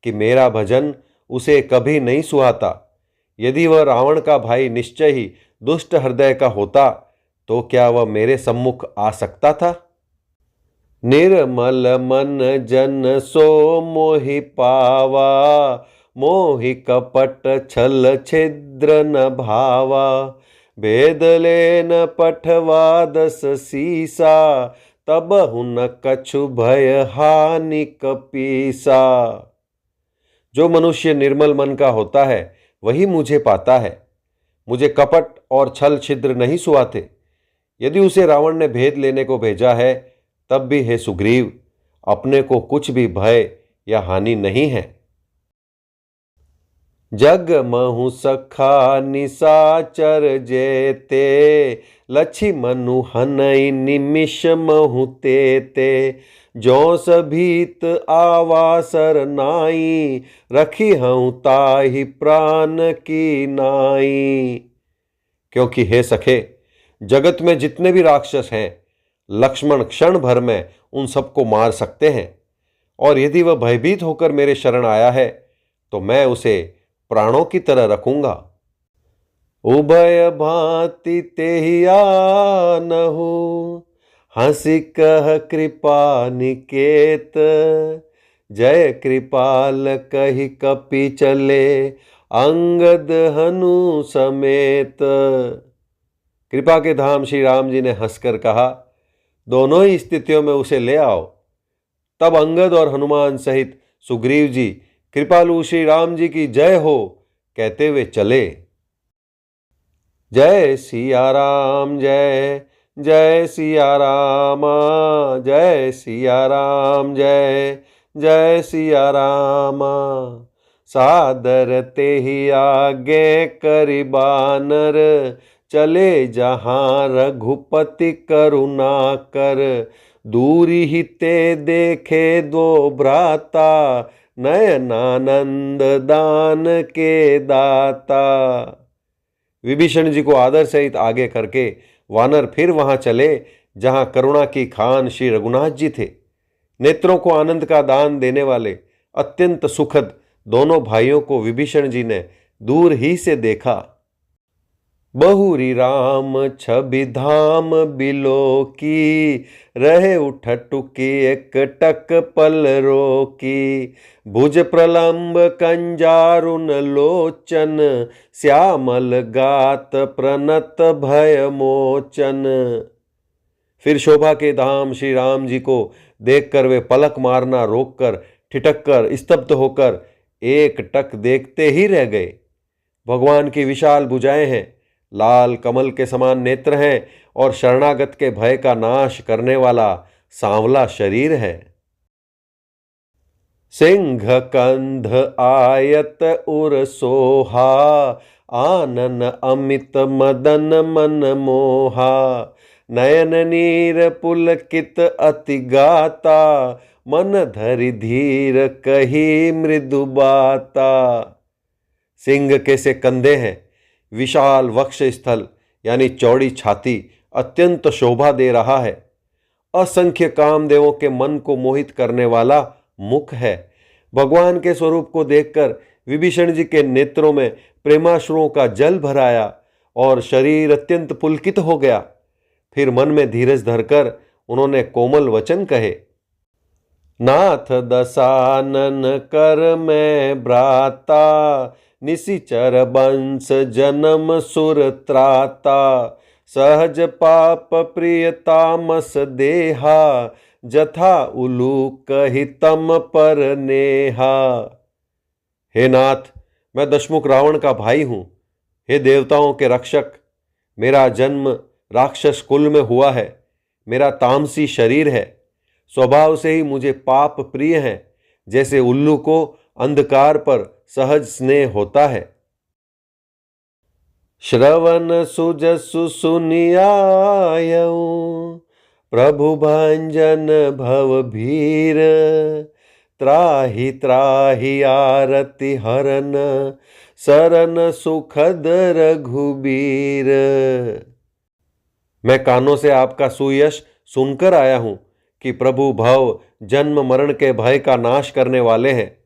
कि मेरा भजन उसे कभी नहीं सुहाता। यदि वह रावण का भाई निश्चय ही दुष्ट हृदय का होता, तो क्या वह मेरे सम्मुख आ सकता था? निर्मल मन जन सो मोहि पावा, मोहि कपट छल छिद्र न भावा। भेद लेन पठवा दस सीसा, तब हुन कछु भय हानि कपीसा। जो मनुष्य निर्मल मन का होता है वही मुझे पाता है। मुझे कपट और छल छिद्र नहीं सुहाते। यदि उसे रावण ने भेद लेने को भेजा है, तब भी हे सुग्रीव, अपने को कुछ भी भय या हानि नहीं है। जग महु सखा निसाचर जेते, लछि मनु हनई निमिष महु तेते। जो सभीत आवा सरनाई, रखी हूँ ताहि प्राण की नाई। क्योंकि हे सखे, जगत में जितने भी राक्षस हैं, लक्ष्मण क्षण भर में उन सबको मार सकते हैं, और यदि वह भयभीत होकर मेरे शरण आया है तो मैं उसे प्राणों की तरह रखूंगा। उभय भांति तेहि आनहु, हंसी कह कृपा निकेत। जय कृपाल कहि कपि चले, अंगद हनु समेत। कृपा के धाम श्री राम जी ने हंसकर कहा, दोनों ही स्थितियों में उसे ले आओ। तब अंगद और हनुमान सहित सुग्रीव जी कृपालु श्री राम जी की जय हो कहते हुए चले। जय सिया राम, जय जय सिया राम, जय सिया राम, जय जय सिया राम। सादर तेहि आगे करि बानर, चले जहाँ रघुपति करुणा कर। दूरी ही ते देखे दो भ्राता, नयनानंद दान के दाता। विभीषण जी को आदर सहित आगे करके वानर फिर वहां चले जहां करुणा की खान श्री रघुनाथ जी थे। नेत्रों को आनंद का दान देने वाले अत्यंत सुखद दोनों भाइयों को विभीषण जी ने दूर ही से देखा। बहुरी राम छवि धाम बिलो की, रहे उठ टुकी एक टक पल रोकी। भुज प्रलंब कंजारुन लोचन, श्यामल गात प्रणत भय मोचन। फिर शोभा के धाम श्री राम जी को देखकर वे पलक मारना रोककर ठिठक कर स्तब्ध होकर एक टक देखते ही रह गए। भगवान की विशाल भुजाएं हैं, लाल कमल के समान नेत्र हैं और शरणागत के भय का नाश करने वाला सांवला शरीर है। सिंह कंध आयत उर सोहा, आनन अमित मदन मन मोहा। नयन नीर पुलकित अति गाता, मन धरि धीर कही मृदु बाता। सिंह के से कंधे हैं, विशाल वक्ष स्थल यानी चौड़ी छाती अत्यंत शोभा दे रहा है। असंख्य कामदेवों के मन को मोहित करने वाला मुख है। भगवान के स्वरूप को देखकर विभीषण जी के नेत्रों में प्रेमाश्रुओं का जल भराया और शरीर अत्यंत पुलकित हो गया। फिर मन में धीरज धरकर उन्होंने कोमल वचन कहे। नाथ दसानन कर मैं भ्राता, निशिचर वंश जन्म सुर त्राता। सहज पाप प्रिय तामस देहा, जथा उलूक हितम पर नेहा। हे नाथ, मैं दशमुख रावण का भाई हूं। हे देवताओं के रक्षक, मेरा जन्म राक्षस कुल में हुआ है। मेरा तामसी शरीर है। स्वभाव से ही मुझे पाप प्रिय है, जैसे उल्लू को अंधकार पर सहज स्नेह होता है। श्रवण सुजसु सुनियायऊं, प्रभु भंजन भव भीर। त्राहि त्राहि आरति हरन, सरन सुखद रघुबीर। मैं कानों से आपका सुयश सुनकर आया हूं कि प्रभु भव जन्म मरण के भय का नाश करने वाले हैं।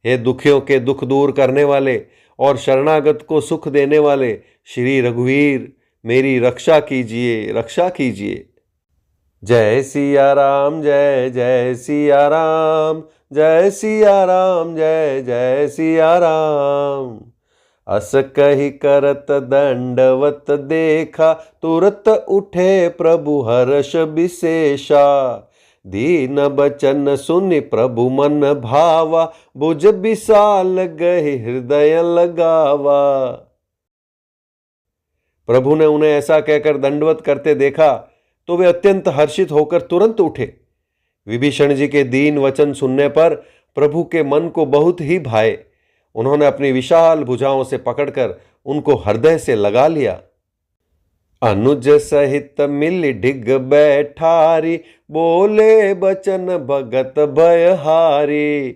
हे दुखियों के दुख दूर करने वाले और शरणागत को सुख देने वाले श्री रघुवीर, मेरी रक्षा कीजिए, रक्षा कीजिए। जय सिया राम, जय जय सिया राम, जय सिया राम, जय जय सिया राम। अस कही करत दंडवत देखा, तुरत उठे प्रभु हर्ष विशेषा। दीन बचन सुनि प्रभु मन भावा, भुज विशाल गहि हृदय लगावा। प्रभु ने उन्हें ऐसा कहकर दंडवत करते देखा तो वे अत्यंत हर्षित होकर तुरंत उठे। विभीषण जी के दीन वचन सुनने पर प्रभु के मन को बहुत ही भाए। उन्होंने अपनी विशाल भुजाओं से पकड़कर उनको हृदय से लगा लिया। अनुज सहित मिल डिग बैठारी, बोले बचन भगत भयहारी।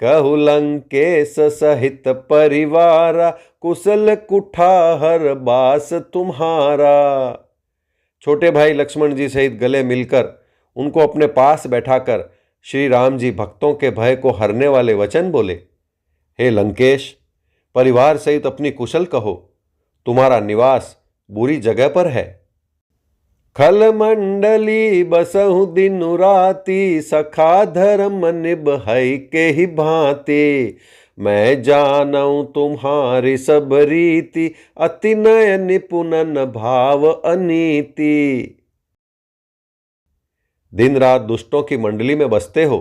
कहु लंकेश सहित परिवारा, कुशल कुठार बास तुम्हारा। छोटे भाई लक्ष्मण जी सहित गले मिलकर उनको अपने पास बैठाकर श्री राम जी भक्तों के भय को हरने वाले वचन बोले। हे लंकेश, परिवार सहित अपनी कुशल कहो। तुम्हारा निवास बुरी जगह पर है। खल मंडली बसहु दिनु राती, सखा धर्म निभई के ही भांति। मैं जानऊं तुम्हारी सब रीति, अति नय निपुणन भाव अनीति। दिन रात दुष्टों की मंडली में बसते हो।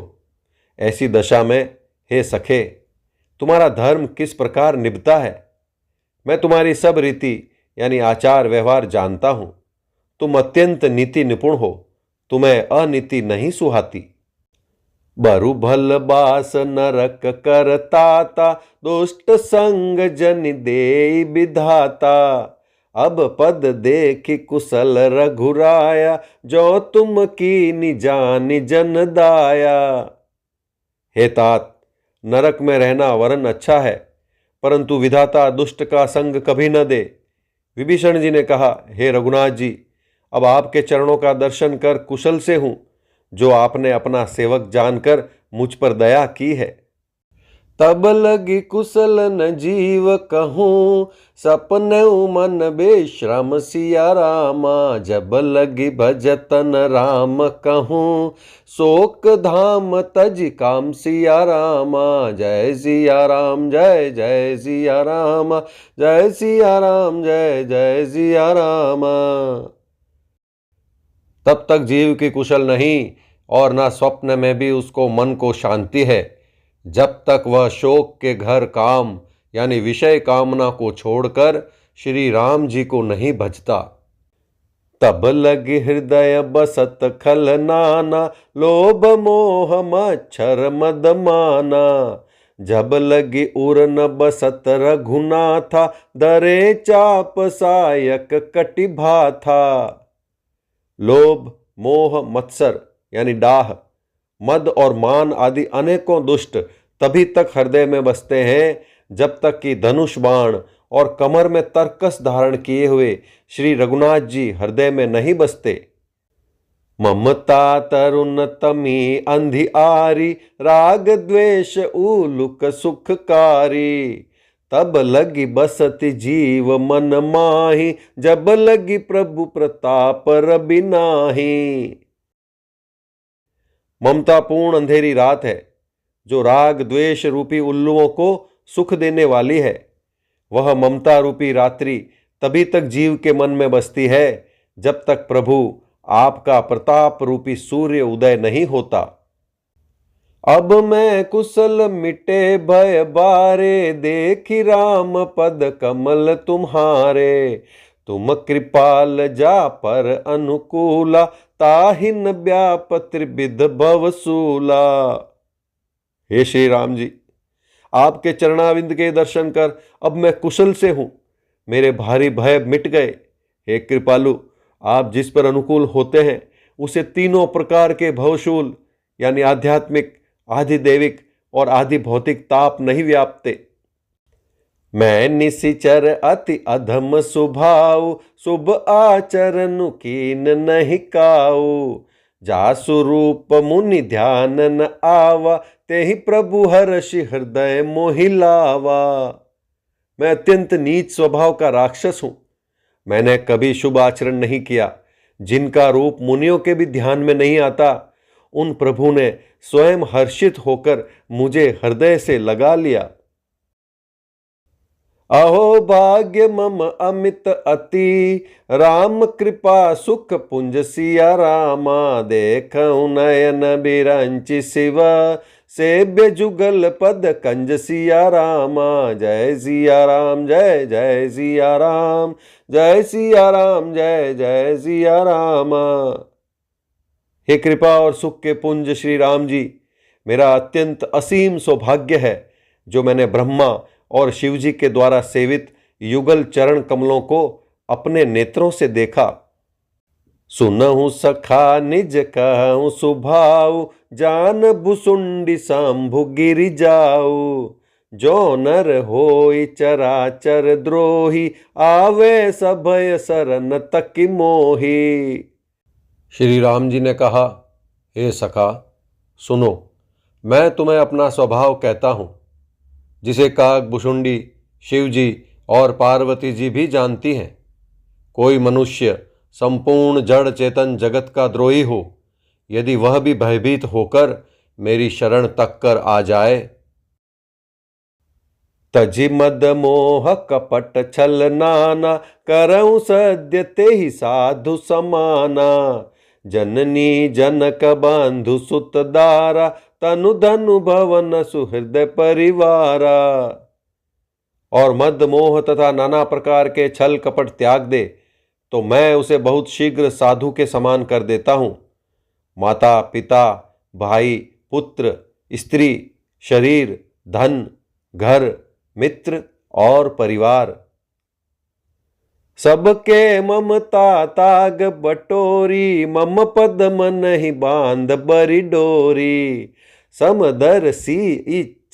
ऐसी दशा में हे सखे, तुम्हारा धर्म किस प्रकार निभता है। मैं तुम्हारी सब रीति यानी आचार व्यवहार जानता हूं। तुम अत्यंत नीति निपुण हो, तुम्हें अनीति नहीं सुहाती। बरु भल बास नरक करताता, दुष्ट संग जन दे विधाता। अब पद देखि कुशल रघुराया, जो तुम की निजानि जन दाया। हे तात, नरक में रहना वरन अच्छा है, परंतु विधाता दुष्ट का संग कभी न दे। विभीषण जी ने कहा, हे रघुनाथ जी, अब आपके चरणों का दर्शन कर कुशल से हूं, जो आपने अपना सेवक जानकर मुझ पर दया की है। तब लगी कुशल न जीव कहूँ, सपने मन बेश्रम सिया रामा। जब लगी भजतन राम कहूँ, शोक धाम तज काम सिया रामा। जय सिया राम जय जय सिया राम, जय सिया राम जय जय सिया राम। तब तक जीव की कुशल नहीं और न स्वप्न में भी उसको मन को शांति है, जब तक वह शोक के घर काम यानी विषय कामना को छोड़कर श्री राम जी को नहीं भजता। तब लगी हृदय बसत खल नाना, लोभ मोह मच्छर मद माना। जब लगी उर न बसत रघुनाथा, दरे चाप सायक कटि भाथा। लोभ मोह मत्सर यानी डाह, मद और मान आदि अनेकों दुष्ट तभी तक हृदय में बसते हैं जब तक कि धनुष बाण और कमर में तरकस धारण किए हुए श्री रघुनाथ जी हृदय में नहीं बसते। ममता तरुण तमी अंधियारी, राग द्वेष उलुक सुखकारी। तब लगी बसति जीव मन माही, जब लगी प्रभु प्रताप रवि नाही। ममतापूर्ण अंधेरी रात है जो राग द्वेष रूपी उल्लुओं को सुख देने वाली है। वह ममता रूपी रात्रि तभी तक जीव के मन में बसती है जब तक प्रभु आपका प्रताप रूपी सूर्य उदय नहीं होता। अब मैं कुशल मिटे भय बारे, देखी राम पद कमल तुम्हारे। तुम कृपाल जा पर अनुकूला, ताहिन व्याप त्रिविध भवसूला। हे श्री राम जी, आपके चरणाविंद के दर्शन कर अब मैं कुशल से हूं, मेरे भारी भय मिट गए। हे कृपालु, आप जिस पर अनुकूल होते हैं उसे तीनों प्रकार के भवशूल यानी आध्यात्मिक, आधिदैविक और आधि भौतिक ताप नहीं व्यापते। मैं निशिचर अति अधम स्वभाव, शुभ आचरण कीन नहीं काऊ। जासु रूप मुनि ध्यान न आवा, तेहि प्रभु हर्षि हृदय मोहि लावा। मैं अत्यंत नीच स्वभाव का राक्षस हूं। मैंने कभी शुभ आचरण नहीं किया। जिनका रूप मुनियों के भी ध्यान में नहीं आता, उन प्रभु ने स्वयं हर्षित होकर मुझे हृदय से लगा लिया। अहो भाग्य मम अमित अति, राम कृपा सुख पुंज सिया रामा। देखऊं नयन बिरंचि शिवा, सेव्य जुगल पद कंज सिया रामा। जय सिया राम जय जय सिया राम, जय सिया राम जय जय सिया राम। हे कृपा और सुख के पुंज श्री राम जी, मेरा अत्यंत असीम सौभाग्य है जो मैंने ब्रह्मा और शिवजी के द्वारा सेवित युगल चरण कमलों को अपने नेत्रों से देखा। सुनहु सखा निज कहूं सुभाऊ, जान भुसुंडी शंभु गिरि जाऊ। जो नर होई चराचर द्रोही, आवे सभय सरन तकि मोही। श्री राम जी ने कहा, हे सखा सुनो, मैं तुम्हें अपना स्वभाव कहता हूं, जिसे काग भुसुंडी, शिवजी और पार्वती जी भी जानती हैं। कोई मनुष्य संपूर्ण जड़ चेतन जगत का द्रोही हो, यदि वह भी भयभीत होकर मेरी शरण तक कर आ जाए, तजि मद मोह कपट छल नाना, करऊं सद्य तेहि साधु समाना। जननी जनक बंधु सुत दारा, तनु धनु भवन सुहृदय परिवारा। और मद मोह तथा नाना प्रकार के छल कपट त्याग दे तो मैं उसे बहुत शीघ्र साधु के समान कर देता हूं। माता पिता भाई पुत्र स्त्री शरीर धन घर मित्र और परिवार सबके ममता ताग बटोरी। मम पद मन ही बांध बरी डोरी। समदर सी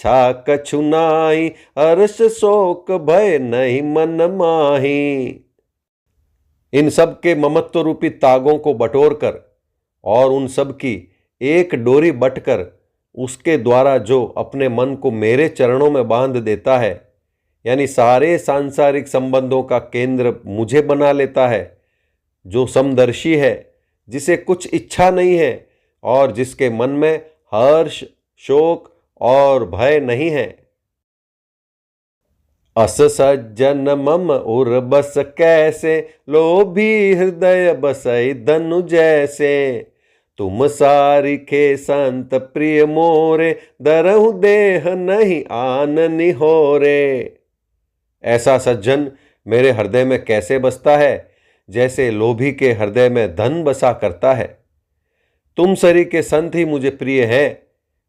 इच्छा कछु नाहि, हर्ष शोक भय नहीं मन माही। इन सब के ममत्व रूपी तागों को बटोर कर और उन सब की एक डोरी बटकर उसके द्वारा जो अपने मन को मेरे चरणों में बांध देता है, यानी सारे सांसारिक संबंधों का केंद्र मुझे बना लेता है, जो समदर्शी है, जिसे कुछ इच्छा नहीं है और जिसके मन में हर्ष शोक और भय नहीं है। अस सज्जन मम उर बस कैसे, लोभी हृदय बसई धनु जैसे। तुम सारिखे संत प्रिय मोरे, दरहु देह नहीं आन निहोरे। ऐसा सज्जन मेरे हृदय में कैसे बसता है, जैसे लोभी के हृदय में धन बसा करता है। तुम सरी के संत ही मुझे प्रिय है।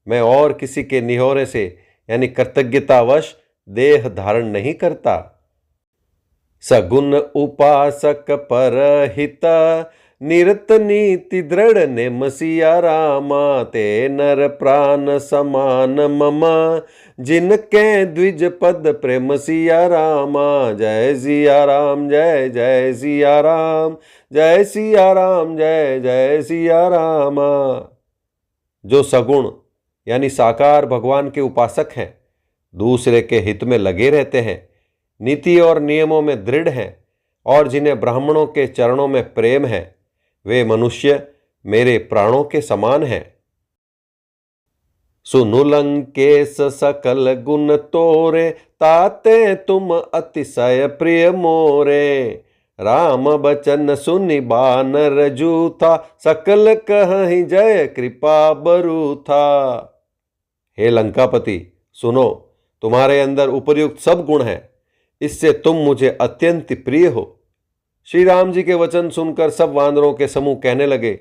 मैं और किसी के निहोरे से यानी कृतज्ञतावश देह धारण नहीं करता। सगुण उपासक परहिता, निरत नीति दृढ़ नेम सिया रामा। ते नर प्राण समान ममा, जिनके द्विज पद प्रेम सिया रामा। जय सिया राम जय जय सिया राम, जय सिया राम जय जय सिया रामा। जो सगुण यानी साकार भगवान के उपासक हैं, दूसरे के हित में लगे रहते हैं, नीति और नियमों में दृढ़ हैं और जिन्हें ब्राह्मणों के चरणों में प्रेम है, वे मनुष्य मेरे प्राणों के समान हैं। सुनु लंकेश सकल गुण तोरे, ताते तुम अतिशय प्रिय मोरे। राम बचन सुनि बानर जूथा, सकल कहि जय कृपा बरूथा। हे लंकापति, सुनो, तुम्हारे अंदर उपर्युक्त सब गुण हैं, इससे तुम मुझे अत्यंत प्रिय हो। श्री राम जी के वचन सुनकर सब वानरों के समूह कहने लगे,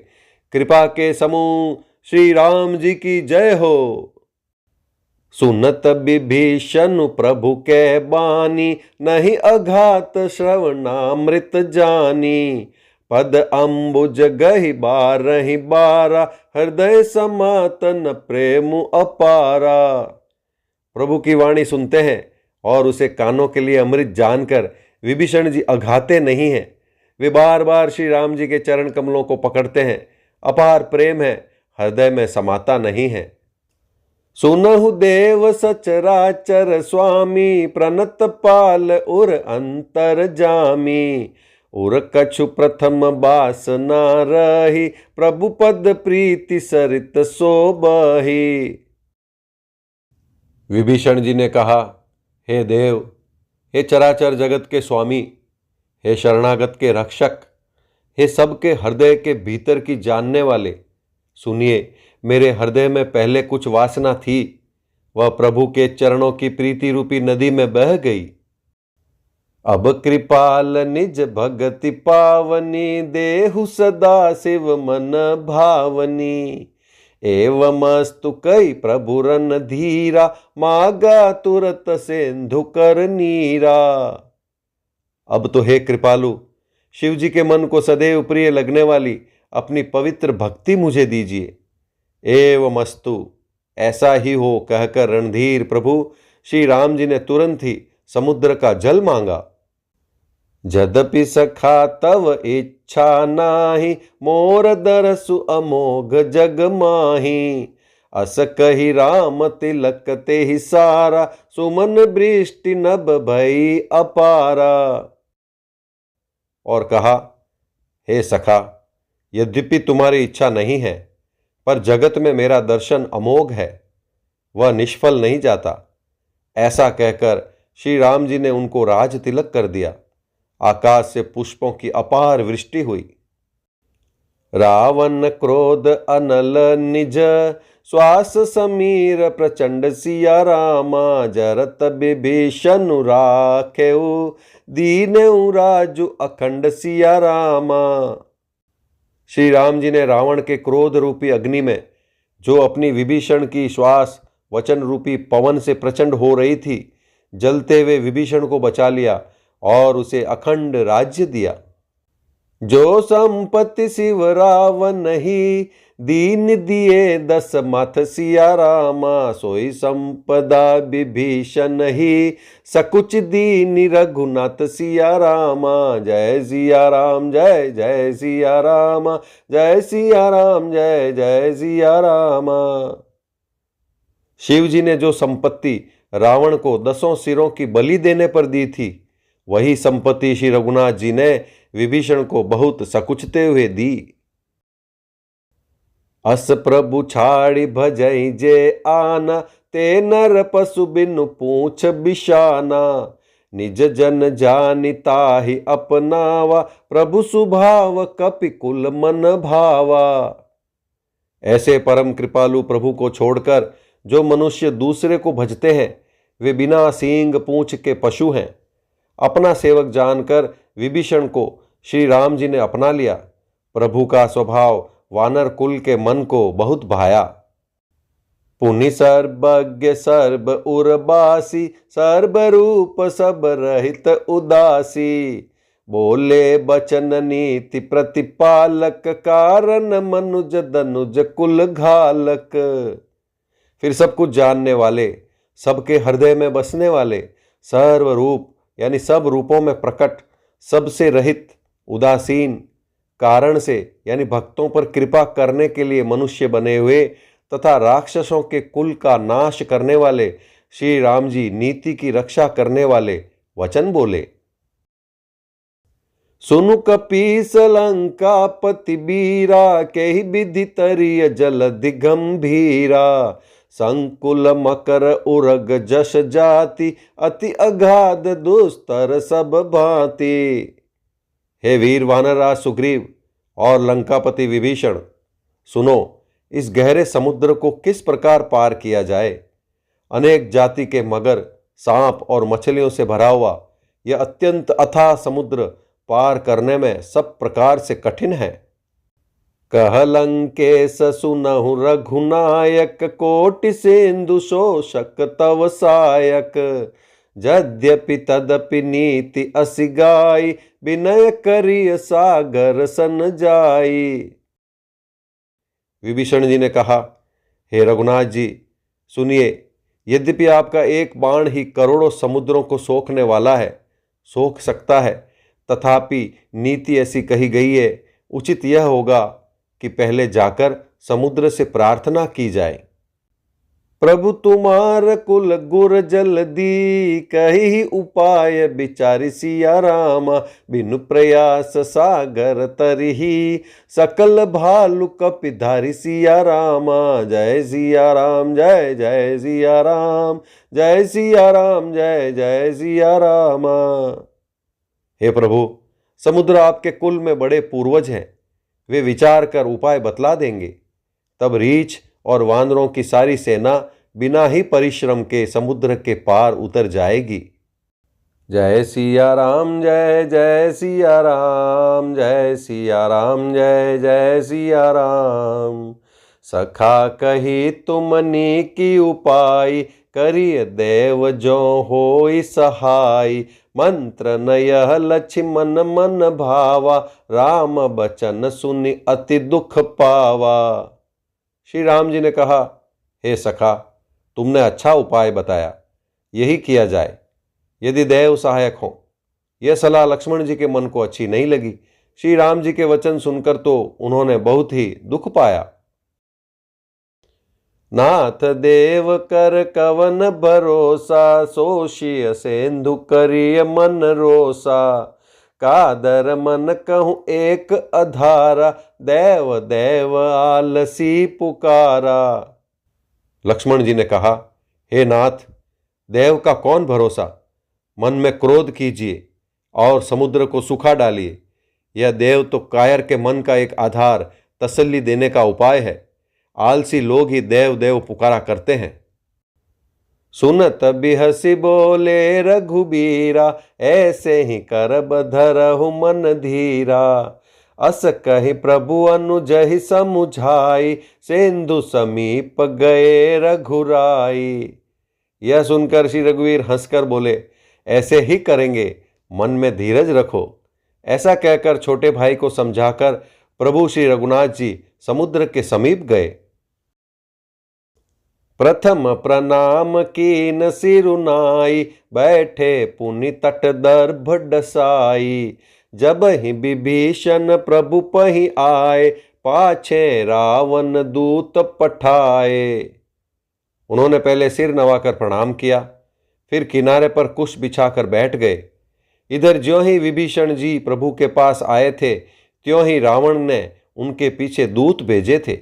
कृपा के समूह श्री राम जी की जय हो। सुनत विभीषण प्रभु के बानी, नहीं अघात श्रवणामृत जानी। पद अम्बुज गहि बारहि बारा, हृदय समातन प्रेम अपारा। प्रभु की वाणी सुनते हैं और उसे कानों के लिए अमृत जानकर विभीषण जी अघाते नहीं हैं। वे बार बार श्री राम जी के चरण कमलों को पकड़ते हैं। अपार प्रेम है, हृदय में समाता नहीं है। सुनहु देव सचराचर स्वामी, प्रणत पाल उर अंतर जामी। उर कछु प्रथम बास ना रही, प्रभु पद प्रीति सरित सोबही। विभीषण जी ने कहा, हे देव, हे चराचर जगत के स्वामी, हे शरणागत के रक्षक, हे सबके हृदय के भीतर की जानने वाले, सुनिए, मेरे हृदय में पहले कुछ वासना थी, वह प्रभु के चरणों की प्रीति रूपी नदी में बह गई। अब कृपाल निज भगति पावनी, देहु सदा शिव मन भावनी। एवमस्तु कई प्रभु रन धीरा, मागा तुरत सिंधु कर नीरा। अब तो हे कृपालु, शिव जी के मन को सदैव प्रिय लगने वाली अपनी पवित्र भक्ति मुझे दीजिए। एवमस्तु, ऐसा ही हो कहकर रणधीर प्रभु श्री राम जी ने तुरंत ही समुद्र का जल मांगा। जदपि सखा तव इच्छा नाही, मोर दरसु अमोघ जग माही। अस कही राम तिलक ते ही सारा, सुमन वृष्टि नभ भई अपारा। और कहा, हे सखा, यद्यपि तुम्हारी इच्छा नहीं है, पर जगत में मेरा दर्शन अमोघ है, वह निष्फल नहीं जाता। ऐसा कहकर श्री राम जी ने उनको राज तिलक कर दिया। आकाश से पुष्पों की अपार वृष्टि हुई। रावण क्रोध अनल निज, श्वास समीर प्रचंड सिया रामा। जरत विभीषण राखेउ, दीनउ राजु अखंड सिया रामा। श्री राम जी ने रावण के क्रोध रूपी अग्नि में, जो अपनी विभीषण की श्वास वचन रूपी पवन से प्रचंड हो रही थी, जलते हुए विभीषण को बचा लिया और उसे अखंड राज्य दिया। जो संपत्ति शिव रावण ही, दीन दिए दस मथ सिया रामा, सोई संपदा विभीषण ही, सकुच दीन रघुनाथ सिया रामा। जय सिया राम जय जय सिया राम, जय सिया राम जय जय सिया राम। शिव जी ने जो संपत्ति रावण को 10 सिरों की बलि देने पर दी थी, वही संपत्ति श्री रघुनाथ जी ने विभीषण को बहुत सकुचते हुए दी। अस प्रभु छाड़ी भजई जे आना, ते नर पशु बिनु पूछ बिशाना। निज जन जानि ताहि अपनावा, प्रभु सुभाव कपि कुल मन भावा। ऐसे परम कृपालु प्रभु को छोड़कर जो मनुष्य दूसरे को भजते हैं, वे बिना सींग पूंछ के पशु हैं। अपना सेवक जानकर विभीषण को श्री राम जी ने अपना लिया। प्रभु का स्वभाव वानर कुल के मन को बहुत भाया। पुनि सर्वज्ञ सर्व उर्बासी, सर्वरूप सब रहित उदासी। बोले बचन नीति प्रतिपालक, कारण मनुज दनुज कुल घालक। फिर सब कुछ जानने वाले, सबके हृदय में बसने वाले, सर्वरूप यानी सब रूपों में प्रकट, सबसे रहित, उदासीन, कारण से यानी भक्तों पर कृपा करने के लिए मनुष्य बने हुए तथा राक्षसों के कुल का नाश करने वाले श्री राम जी नीति की रक्षा करने वाले वचन बोले। सुनु कपीस लंकापति बीरा, केहि विधि तरिय जलधि गंभीरा। संकुल मकर उरग जश जाति, अति अगाध दुस्तर सब भांति। हे वीर वानरराज सुग्रीव और लंकापति विभीषण, सुनो, इस गहरे समुद्र को किस प्रकार पार किया जाए। अनेक जाति के मगर, सांप और मछलियों से भरा हुआ यह अत्यंत अथाह समुद्र पार करने में सब प्रकार से कठिन है। कह लंकेश सुनहु रघुनायक, कोटि सिंधु शोषक तव सायक। यद्यपि तदपि नीति असि गाई, विनय करिय सागर सन जाई। विभीषण जी ने कहा, हे रघुनाथ जी, सुनिए, यद्यपि आपका एक बाण ही करोड़ों समुद्रों को सोखने वाला है, सोख सकता है, तथापि नीति ऐसी कही गई है, उचित यह होगा कि पहले जाकर समुद्र से प्रार्थना की जाए। प्रभु तुम्हार कुल गुर जल्दी, कही उपाय विचारि सिया रामा। बिनु प्रयास सागर तरही, सकल भालु कपि धारि सिया रामा। जय सिया राम जय जय सिया राम, जय सिया राम जय जय सिया रामा। हे प्रभु, समुद्र आपके कुल में बड़े पूर्वज हैं, वे विचार कर उपाय बतला देंगे। तब रीछ और वानरों की सारी सेना बिना ही परिश्रम के समुद्र के पार उतर जाएगी। जय सिया राम जय जय सिया राम, जय सिया राम जय जय सिया राम। सखा कही तुमनी की उपाय, करिय देव जो होई सहाय। मंत्र नयह लक्ष्मण मन भावा, राम बचन सुनि अति दुख पावा। श्री राम जी ने कहा, हे सखा, तुमने अच्छा उपाय बताया, यही किया जाए। यदि देव सहायक हो। यह सलाह लक्ष्मण जी के मन को अच्छी नहीं लगी। श्री राम जी के वचन सुनकर तो उन्होंने बहुत ही दुख पाया। नाथ देव कर कवन भरोसा, सोशिय सेंधु करिय मन रोसा। कादर मन कहूँ एक अधारा, देव देव आलसी पुकारा। लक्ष्मण जी ने कहा, हे नाथ, देव का कौन भरोसा। मन में क्रोध कीजिए और समुद्र को सुखा डालिए। यह देव तो कायर के मन का एक आधार, तसल्ली देने का उपाय है। आलसी लोग ही देव देव पुकारा करते हैं। सुनत बिहसी बोले रघुबीरा, ऐसे ही करब धरहु मन धीरा। अस कहि प्रभु अनुजहि समुझाई, सिंधु समीप गए रघुराई। यह सुनकर श्री रघुवीर हंसकर बोले, ऐसे ही करेंगे, मन में धीरज रखो। ऐसा कहकर छोटे भाई को समझाकर प्रभु श्री रघुनाथ जी समुद्र के समीप गए। प्रथम प्रणाम कीन सिरुनाई, बैठे पुनि तट दर्भ डसाई। जब ही विभीषण प्रभु पहि आए, पाछे रावण दूत पठाए। उन्होंने पहले सिर नवाकर प्रणाम किया, फिर किनारे पर कुश बिछाकर बैठ गए। इधर ज्यों ही विभीषण जी प्रभु के पास आए थे, त्यों ही रावण ने उनके पीछे दूत भेजे थे।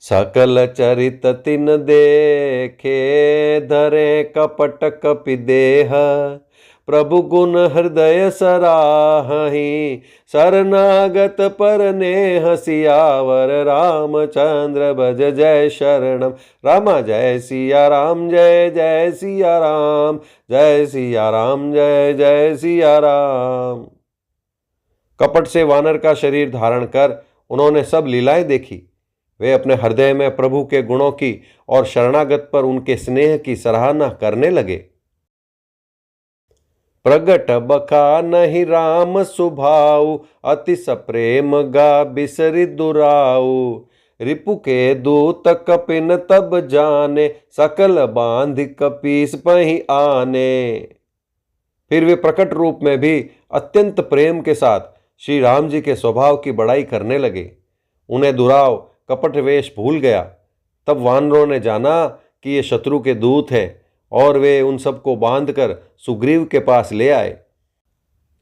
सकल चरित तिन देखे, धरे कपट कपि देह। प्रभु गुण हृदय सराहि, शरणागत परनेह। सियावर रामचंद्र भज जय शरणम। रामा जय सिया राम, जय जय सिया राम, जय सिया राम, जय जय सिया राम। कपट से वानर का शरीर धारण कर उन्होंने सब लीलाएं देखी। वे अपने हृदय में प्रभु के गुणों की और शरणागत पर उनके स्नेह की सराहना करने लगे। प्रगट बका नहीं राम सुभाऊ, अति सप्रेम गा बिसरि दुराऊ। रिपु के दूत कपिन तब जाने, सकल बांध कपीस पहि आने। फिर वे प्रकट रूप में भी अत्यंत प्रेम के साथ श्री राम जी के स्वभाव की बड़ाई करने लगे। उन्हें दुराव कपट वेश भूल गया। तब वानरों ने जाना कि ये शत्रु के दूत हैं और वे उन सबको बांधकर सुग्रीव के पास ले आए।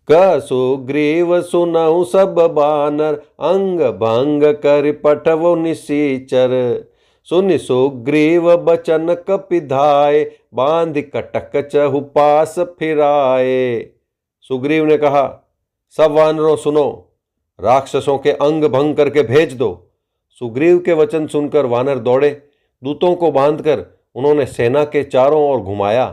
क सुग्रीव सुनहु सब बानर, अंग भंग कर पठवो निसीचर। सुनि सुग्रीव बचन कपिधाय, बांध कटक चहु पास फिराए। सुग्रीव ने कहा, सब वानरों सुनो, राक्षसों के अंग भंग करके भेज दो। सुग्रीव के वचन सुनकर वानर दौड़े। दूतों को बांधकर उन्होंने सेना के चारों ओर घुमाया।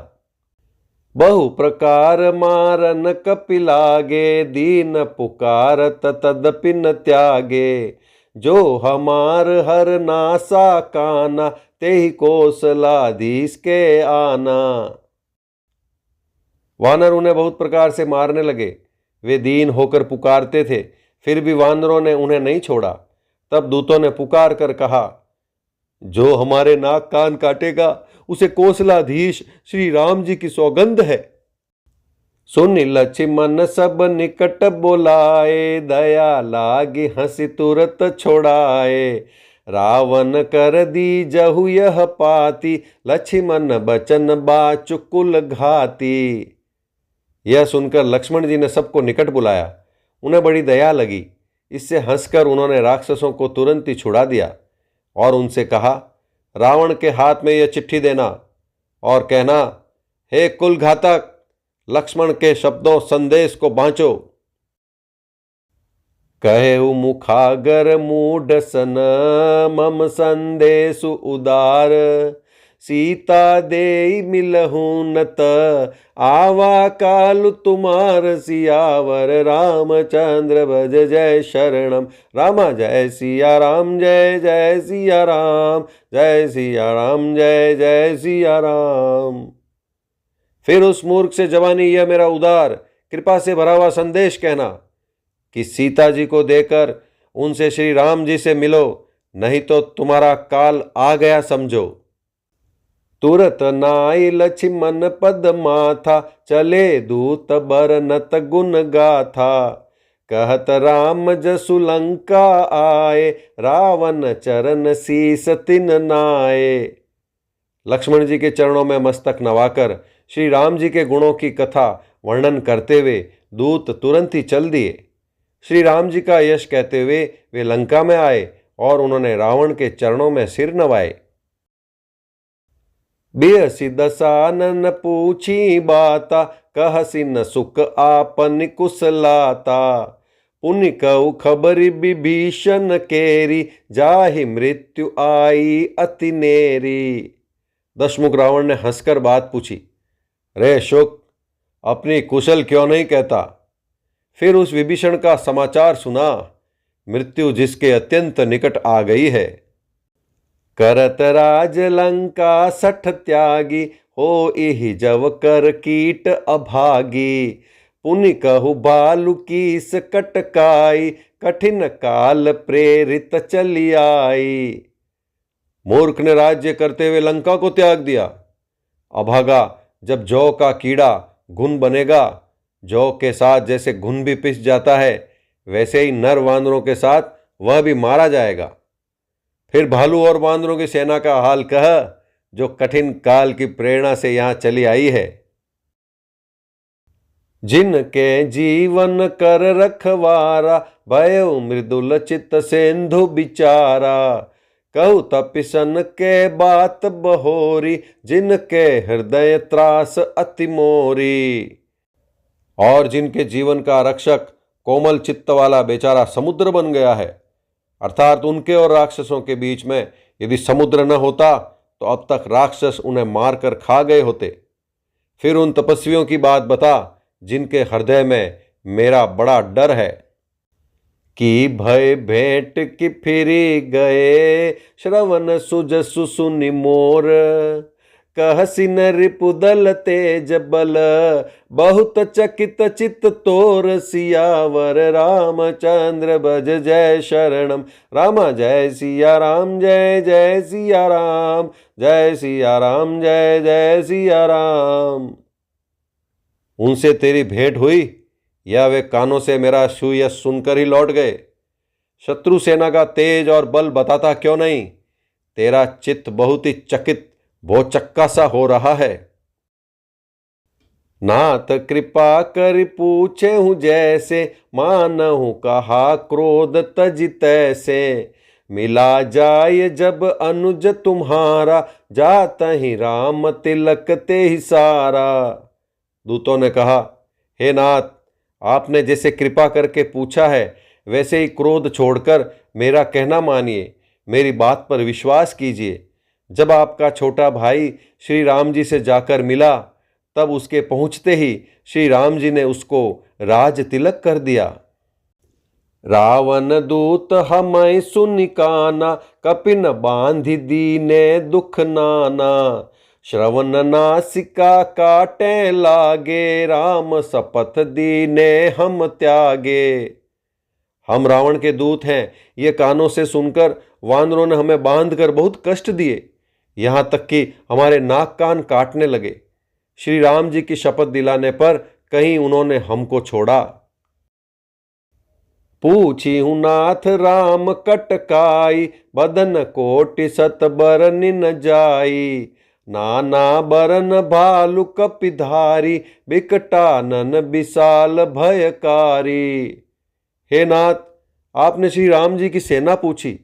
बहु प्रकार मारन कपिलागे, दीन पुकारत तदपि न त्यागे। जो हमार हर नासा काना, तेहि कौशलाधीश के आना। वानर उन्हें बहुत प्रकार से मारने लगे। वे दीन होकर पुकारते थे, फिर भी वानरों ने उन्हें नहीं छोड़ा। तब दूतों ने पुकार कर कहा, जो हमारे नाक कान काटेगा उसे कौशलाधीश श्री राम जी की सौगंध है। सुनि लक्ष्मण सब निकट बोलाए, दया लागी हंसी तुरत छोड़ाए। रावण कर दी जहु यह पाती, लक्ष्मण बचन बाचुकुल घाती। यह सुनकर लक्ष्मण जी ने सबको निकट बुलाया। उन्हें बड़ी दया लगी। इससे हंसकर उन्होंने राक्षसों को तुरंत ही छुड़ा दिया और उनसे कहा, रावण के हाथ में यह चिट्ठी देना और कहना, हे कुल घातक, लक्ष्मण के शब्दों संदेश को बांचो। कहु मुखागर मूढ़ सन, मम संदेशु उदार। सीता दे मिलहु नत, आवा कालु तुम्हार। सियावर रामचंद्र भज जय शरणम। रामा जय सिया राम, जय जय सिया राम, जय सिया राम, जय जय सिया राम। फिर उस मूर्ख से जवानी, यह मेरा उदार कृपा से भरा हुआ संदेश कहना कि सीता जी को देकर उनसे श्री राम जी से मिलो, नहीं तो तुम्हारा काल आ गया समझो। तुरत नाई लक्ष्मण पद माथा, चले दूत बरनत गुण गाथा। कहत राम जसु लंका आए, रावण चरण शीस तिन नाए। लक्ष्मण जी के चरणों में मस्तक नवाकर श्री राम जी के गुणों की कथा वर्णन करते हुए दूत तुरंत ही चल दिए। श्री राम जी का यश कहते हुए वे लंका में आए और उन्होंने रावण के चरणों में सिर नवाए। बेअसि दसानन पूछी बाता, कहसि न सुख आपन कुशलाता। पुनि कहु खबरि विभीषण केरी, जाहि मृत्यु आई अति नेरी। दशमुख रावण ने हंसकर बात पूछी, रे शुक, अपनी कुशल क्यों नहीं कहता। फिर उस विभीषण का समाचार सुना, मृत्यु जिसके अत्यंत निकट आ गई है। करत राज लंका सठ त्यागी, हो इहि जव कर कीट अभागी। पुनि कहु बालु कीस कटकाई, कठिन काल प्रेरित चली आई। मूर्ख ने राज्य करते हुए लंका को त्याग दिया। अभागा, जब जौ का कीड़ा घुन बनेगा, जौ के साथ जैसे घुन भी पिस जाता है, वैसे ही नर वानरों के साथ वह भी मारा जाएगा। फिर भालू और वानरों की सेना का हाल कह, जो कठिन काल की प्रेरणा से यहां चली आई है। जिनके जीवन कर रखवारा, भयो मृदुल चित्त सेंधु बिचारा। कहु तपिसन के बात बहोरी, जिनके हृदय त्रास अति मोरी। और जिनके जीवन का रक्षक कोमल चित्त वाला बेचारा समुद्र बन गया है, अर्थात उनके और राक्षसों के बीच में यदि समुद्र न होता तो अब तक राक्षस उन्हें मारकर खा गए होते। फिर उन तपस्वियों की बात बता, जिनके हृदय में मेरा बड़ा डर है। कि भय भेंट की फिरी गए, श्रवण सुजसु सुनि मोर। कहसिन रिपुदल तेज बल, बहुत चकित चित तोर। सियावर रामचंद्र भज जय शरणम, रामा जय सिया राम, जय जय सिया राम, जय सिया राम, जय जय सिया राम। उनसे तेरी भेंट हुई या वे कानों से मेरा सुयश सुनकर ही लौट गए? शत्रु सेना का तेज और बल बताता क्यों नहीं? तेरा चित्त बहुत ही चकित भौचक्का सा हो रहा है। नाथ कृपा कर पूछे हूँ जैसे, मानहु कहा क्रोध तज तैसे। मिला जाय जब अनुज तुम्हारा, जाता ही राम तिलक ते ही सारा। दूतों ने कहा, हे नाथ, आपने जैसे कृपा करके पूछा है वैसे ही क्रोध छोड़कर मेरा कहना मानिए, मेरी बात पर विश्वास कीजिए। जब आपका छोटा भाई श्री राम जी से जाकर मिला, तब उसके पहुंचते ही श्री राम जी ने उसको राज तिलक कर दिया। रावण दूत हमें सुनिकाना, कपिन बांधि दीने दुख नाना। श्रवण नासिका काटे लागे, राम शपथ दीने हम त्यागे। हम रावण के दूत हैं, ये कानों से सुनकर वानरों ने हमें बांधकर बहुत कष्ट दिए, यहां तक कि हमारे नाक कान काटने लगे। श्री राम जी की शपथ दिलाने पर कहीं उन्होंने हमको छोड़ा। पूछी हूं नाथ राम कटकाई, बदन कोटि सत बरन न जाई। नाना बरन भालु कपिधारी, बिकटानन विशाल भयकारी। हे नाथ, आपने श्री राम जी की सेना पूछी,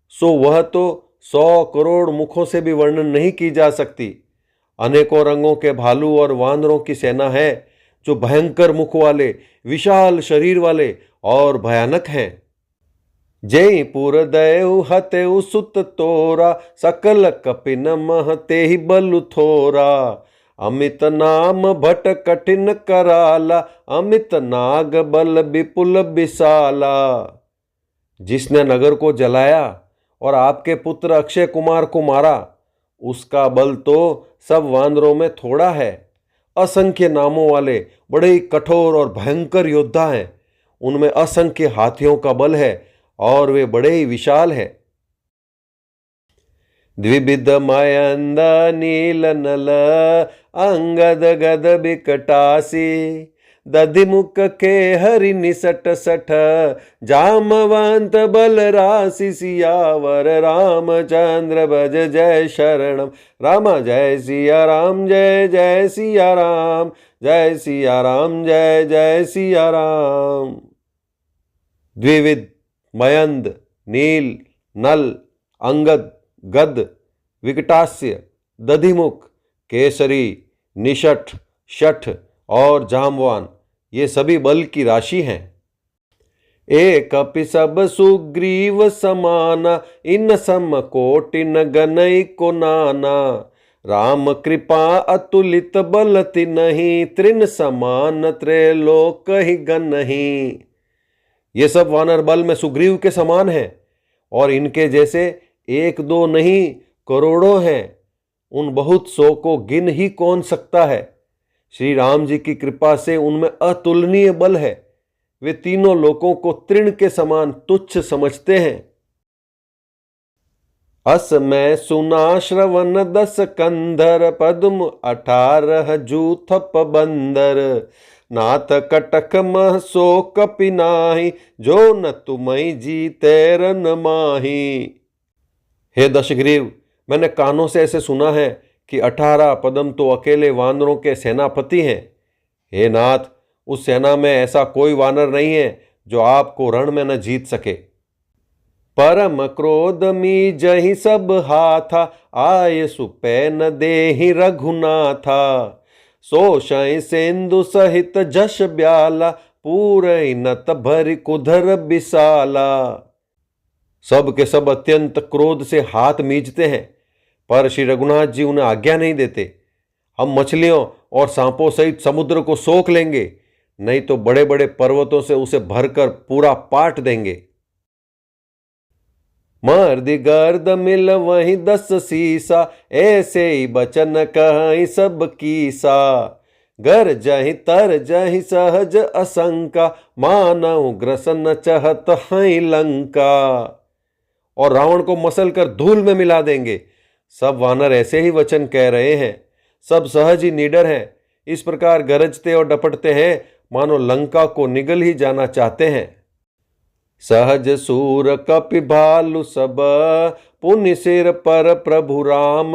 सो वह तो 100 करोड़ मुखों से भी वर्णन नहीं की जा सकती। अनेकों रंगों के भालू और वानरों की सेना है, जो भयंकर मुख वाले, विशाल शरीर वाले और भयानक हैं। जय पुर दयु हतेउ सुत तोरा, सकल कपिन महते ही बलु थोरा। अमित नाम भट कठिन कराला, अमित नाग बल विपुल विशाला। जिसने नगर को जलाया और आपके पुत्र अक्षय कुमार को मारा, उसका बल तो सब वानरों में थोड़ा है। असंख्य नामों वाले बड़े ही कठोर और भयंकर योद्धा हैं, उनमें असंख्य हाथियों का बल है और वे बड़े ही विशाल हैं। द्विविध मयंद नील नल, अंगद गद बिकटासी। दधिमुख के हरि निसट सठ, जामवंत बल राशि। सियावर रामचंद्र भज जय शरणम, रामा जय सिया राम, जय जय सिया राम, जय सिया राम, जय जय सिया राम। द्विविध मयंद नील नल अंगद गद विकटास्य दधिमुख केसरी निषठ शठ और जामवान, ये सभी बल की राशि हैं। एक कपि सब सुग्रीव समाना, इन सम कोटि न गनई को नाना। राम कृपा अतुलित बल तिन्हि, तृण समान त्रैलोक ही गनहि। ये सब वानर बल में सुग्रीव के समान हैं और इनके जैसे एक दो नहीं करोड़ों हैं। उन बहुत सौ को गिन ही कौन सकता है। श्री राम जी की कृपा से उनमें अतुलनीय बल है। वे तीनों लोकों को तृण के समान तुच्छ समझते हैं। अस मैं सुना श्रवण 10 कंधर, पद्म 18 जूथप बंदर, नाथ कटक मह सो कपि नाहि, जो न तुमई जीते रन माही। हे दशग्रीव, मैंने कानों से ऐसे सुना है कि 18 पद्म तो अकेले वानरों के सेनापति हैं। हे नाथ, उस सेना में ऐसा कोई वानर नहीं है जो आपको रण में न जीत सके। परम क्रोध मी जहि सब हाथा, आय सुपै न देहि रघुनाथा, सो शय सेंदु सहित जश ब्याला, पूरई नत भरि कुधर बिसाला। सब के सब अत्यंत क्रोध से हाथ मींचते हैं, पर श्री रघुनाथ जी उन्हें आज्ञा नहीं देते। हम मछलियों और सांपों सहित समुद्र को सोख लेंगे, नहीं तो बड़े बड़े पर्वतों से उसे भरकर पूरा पाट देंगे। मर्द गर्द मिल वही 10 सीसा, ऐसे ही बचन कहीं सब कीसा, गर जहि तर जहि सहज असंका, मानव ग्रसन चहत हैं लंका। और रावण को मसल कर धूल में मिला देंगे। सब वानर ऐसे ही वचन कह रहे हैं, सब सहज ही निडर हैं, इस प्रकार गरजते और डपटते हैं मानो लंका को निगल ही जाना चाहते हैं। सहज सूर कपि भालु सब, पुनि सिर पर प्रभु राम,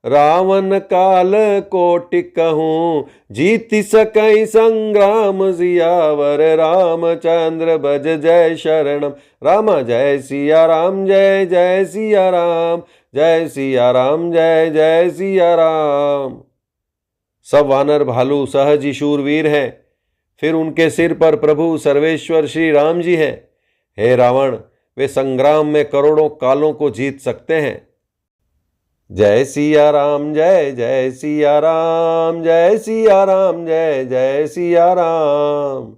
रावण काल कोटि कहूँ, जीति सकई संग्राम, जियावर रामचंद्र भज जय शरणम, राम जय सिया राम, जय जय सिया राम, जय सिया राम, जय जय सिया राम। सब वानर भालू सहज ही शूरवीर हैं, फिर उनके सिर पर प्रभु सर्वेश्वर श्री राम जी हैं। हे रावण, वे संग्राम में करोड़ों कालों को जीत सकते हैं। जय सिया राम, जय जय सिया राम, जय सिया राम, जय जय सिया राम।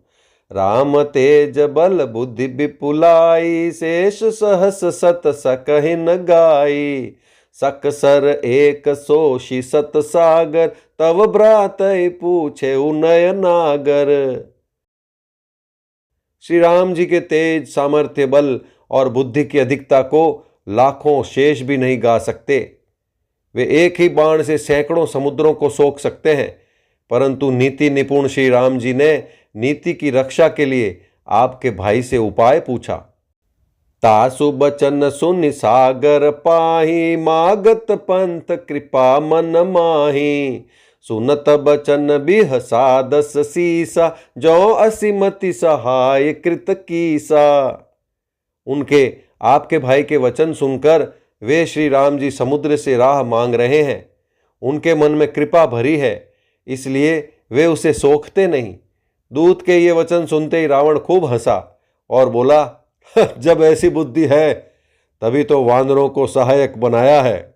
राम तेज बल बुद्धि विपुलाई, शेष सहस सत सकहि न गाई, सकसर एक सोषि सत सागर, तव भ्रातै पूछे उनय नागर। श्री राम जी के तेज, सामर्थ्य, बल और बुद्धि की अधिकता को लाखों शेष भी नहीं गा सकते। वे एक ही बाण से सैकड़ों समुद्रों को सोख सकते हैं, परंतु नीति निपुण श्री राम जी ने नीति की रक्षा के लिए आपके भाई से उपाय पूछा। तासु बचन सुनि सागर पाही, मागत पंथ कृपा मन माही, सुनत बचन बिहसा 10 सीसा, जो असीमति सहाय कृत कीसा। उनके आपके भाई के वचन सुनकर वे श्री राम जी समुद्र से राह मांग रहे हैं। उनके मन में कृपा भरी है, इसलिए वे उसे सोखते नहीं। दूत के ये वचन सुनते ही रावण खूब हंसा और बोला, जब ऐसी बुद्धि है तभी तो वानरों को सहायक बनाया है।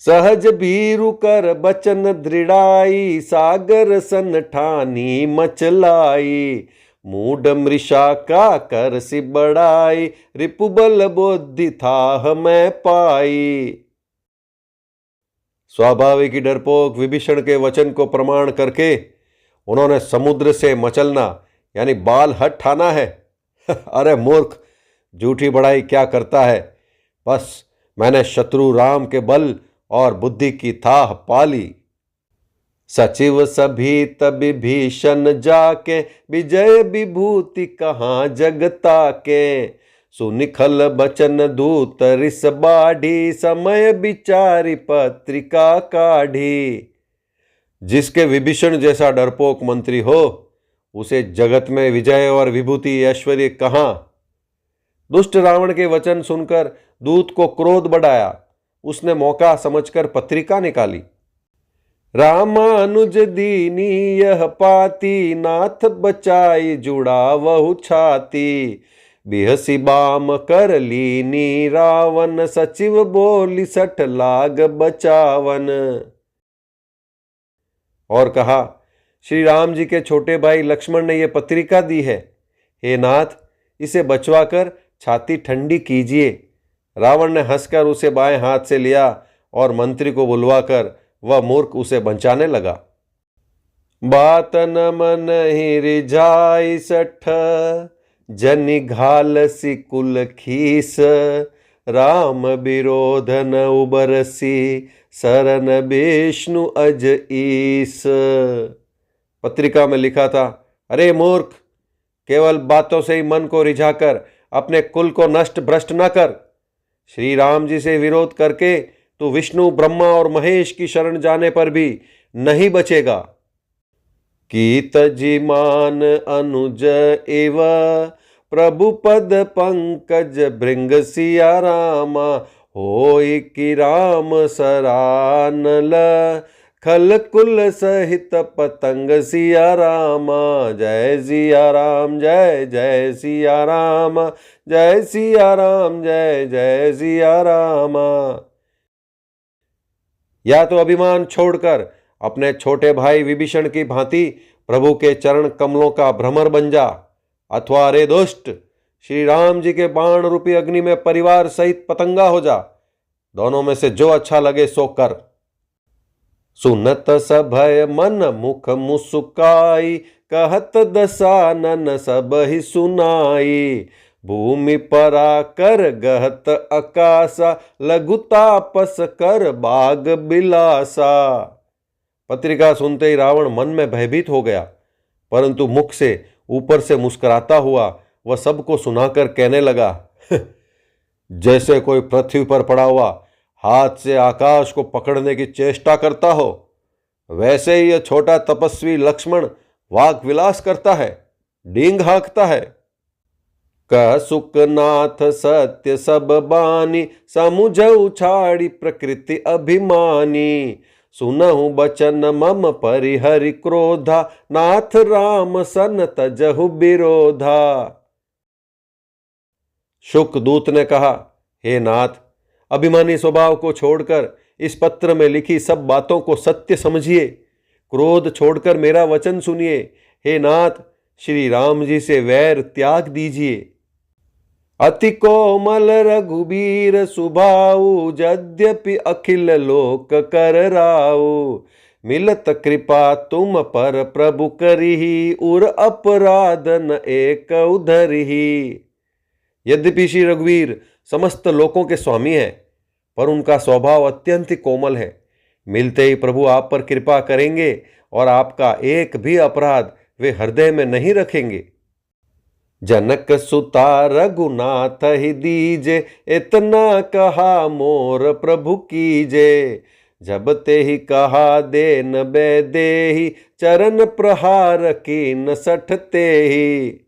सहज भीरु कर बचन दृढ़ाई, सागर सन ठानी मचलाई, मूढ़ मृषा का कर सी बढ़ाई, रिपुबल बुद्धि था मैं पाई। स्वाभाविक ही डरपोक विभीषण के वचन को प्रमाण करके उन्होंने समुद्र से मचलना यानी बाल हट ठाना है। अरे मूर्ख, झूठी बड़ाई क्या करता है। बस मैंने शत्रु राम के बल और बुद्धि की थाह पाली। सचिव सभी तभी भीषण जाके, विजय विभूति कहाँ जगता के, सुनिखल बचन दूत रिस बाढ़ी, समय विचारी पत्रिका काढ़ी। जिसके विभीषण जैसा डरपोक मंत्री हो, उसे जगत में विजय और विभूति ऐश्वर्य कहाँ। दुष्ट रावण के वचन सुनकर दूत को क्रोध बढ़ाया। उसने मौका समझकर पत्रिका निकाली। रामानुज दीनी यह पाती, नाथ बचाई जुड़ा वहु छाती, बिहसी बाम कर लीनी रावण, सचिव बोली सठ लाग बचावन। और कहा, श्री राम जी के छोटे भाई लक्ष्मण ने यह पत्रिका दी है। हे नाथ, इसे बचवाकर छाती ठंडी कीजिए। रावण ने हंसकर उसे बाएं हाथ से लिया और मंत्री को बुलवाकर वह मूर्ख उसे बचाने लगा। बात न मन ही रिझाई सठ, जनि घालसी कुल खीस, राम विरोध न उबरसी, सरन विष्णु अज ईस। पत्रिका में लिखा था, अरे मूर्ख, केवल बातों से ही मन को रिझाकर अपने कुल को नष्ट भ्रष्ट न कर। श्री राम जी से विरोध करके तो विष्णु ब्रह्मा और महेश की शरण जाने पर भी नहीं बचेगा। कीत जिमान अनुज एव, प्रभु पद पंकज भृंग सिया रामा, होई कि राम सरानल, खल कुल सहित पतंग सिया रामा। जय सिया राम, जय जय सिया राम, जय सिया राम, जय जय सिया रामा। या तो अभिमान छोड़कर अपने छोटे भाई विभीषण की भांति प्रभु के चरण कमलों का भ्रमर बन जा, अथवा रे दुष्ट, श्री राम जी के बाण रूपी अग्नि में परिवार सहित पतंगा हो जा। दोनों में से जो अच्छा लगे सो कर। सुनत सभय मन मुख मुस्काई, कहत दसानन सब ही सुनाई, भूमि परा कर गहत आकाशा, लघु तापस कर बाग बिलासा। पत्रिका सुनते ही रावण मन में भयभीत हो गया, परंतु मुख से ऊपर से मुस्कुराता हुआ वह सबको सुनाकर कहने लगा, जैसे कोई पृथ्वी पर पड़ा हुआ हाथ से आकाश को पकड़ने की चेष्टा करता हो, वैसे ही यह छोटा तपस्वी लक्ष्मण वाक विलास करता है, डींग हाँकता है। कह सुखनाथ सत्य सब बानी, समुझ उछाड़ी प्रकृति अभिमानी, सुनहु बचन मम परिहरि क्रोधा, नाथ राम सन तजहु विरोधा। शुक दूत ने कहा, हे नाथ, अभिमानी स्वभाव को छोड़कर इस पत्र में लिखी सब बातों को सत्य समझिए, क्रोध छोड़कर मेरा वचन सुनिए। हे नाथ, श्री राम जी से वैर त्याग दीजिए। अति कोमल रघुबीर सुभाऊ, यद्यपि अखिल लोक कर राऊ, मिलत कृपा तुम पर प्रभु करिही, उर अपराध न एक उधरिही। यद्यपि श्री रघुवीर समस्त लोकों के स्वामी हैं, पर उनका स्वभाव अत्यंत ही कोमल है। मिलते ही प्रभु आप पर कृपा करेंगे और आपका एक भी अपराध वे हृदय में नहीं रखेंगे। जनक सुता रघुनाथ ही दीजे, इतना कहा मोर प्रभु कीजे, जब ते ही कहा देन बेदेही, चरण प्रहार कीन सठते ही।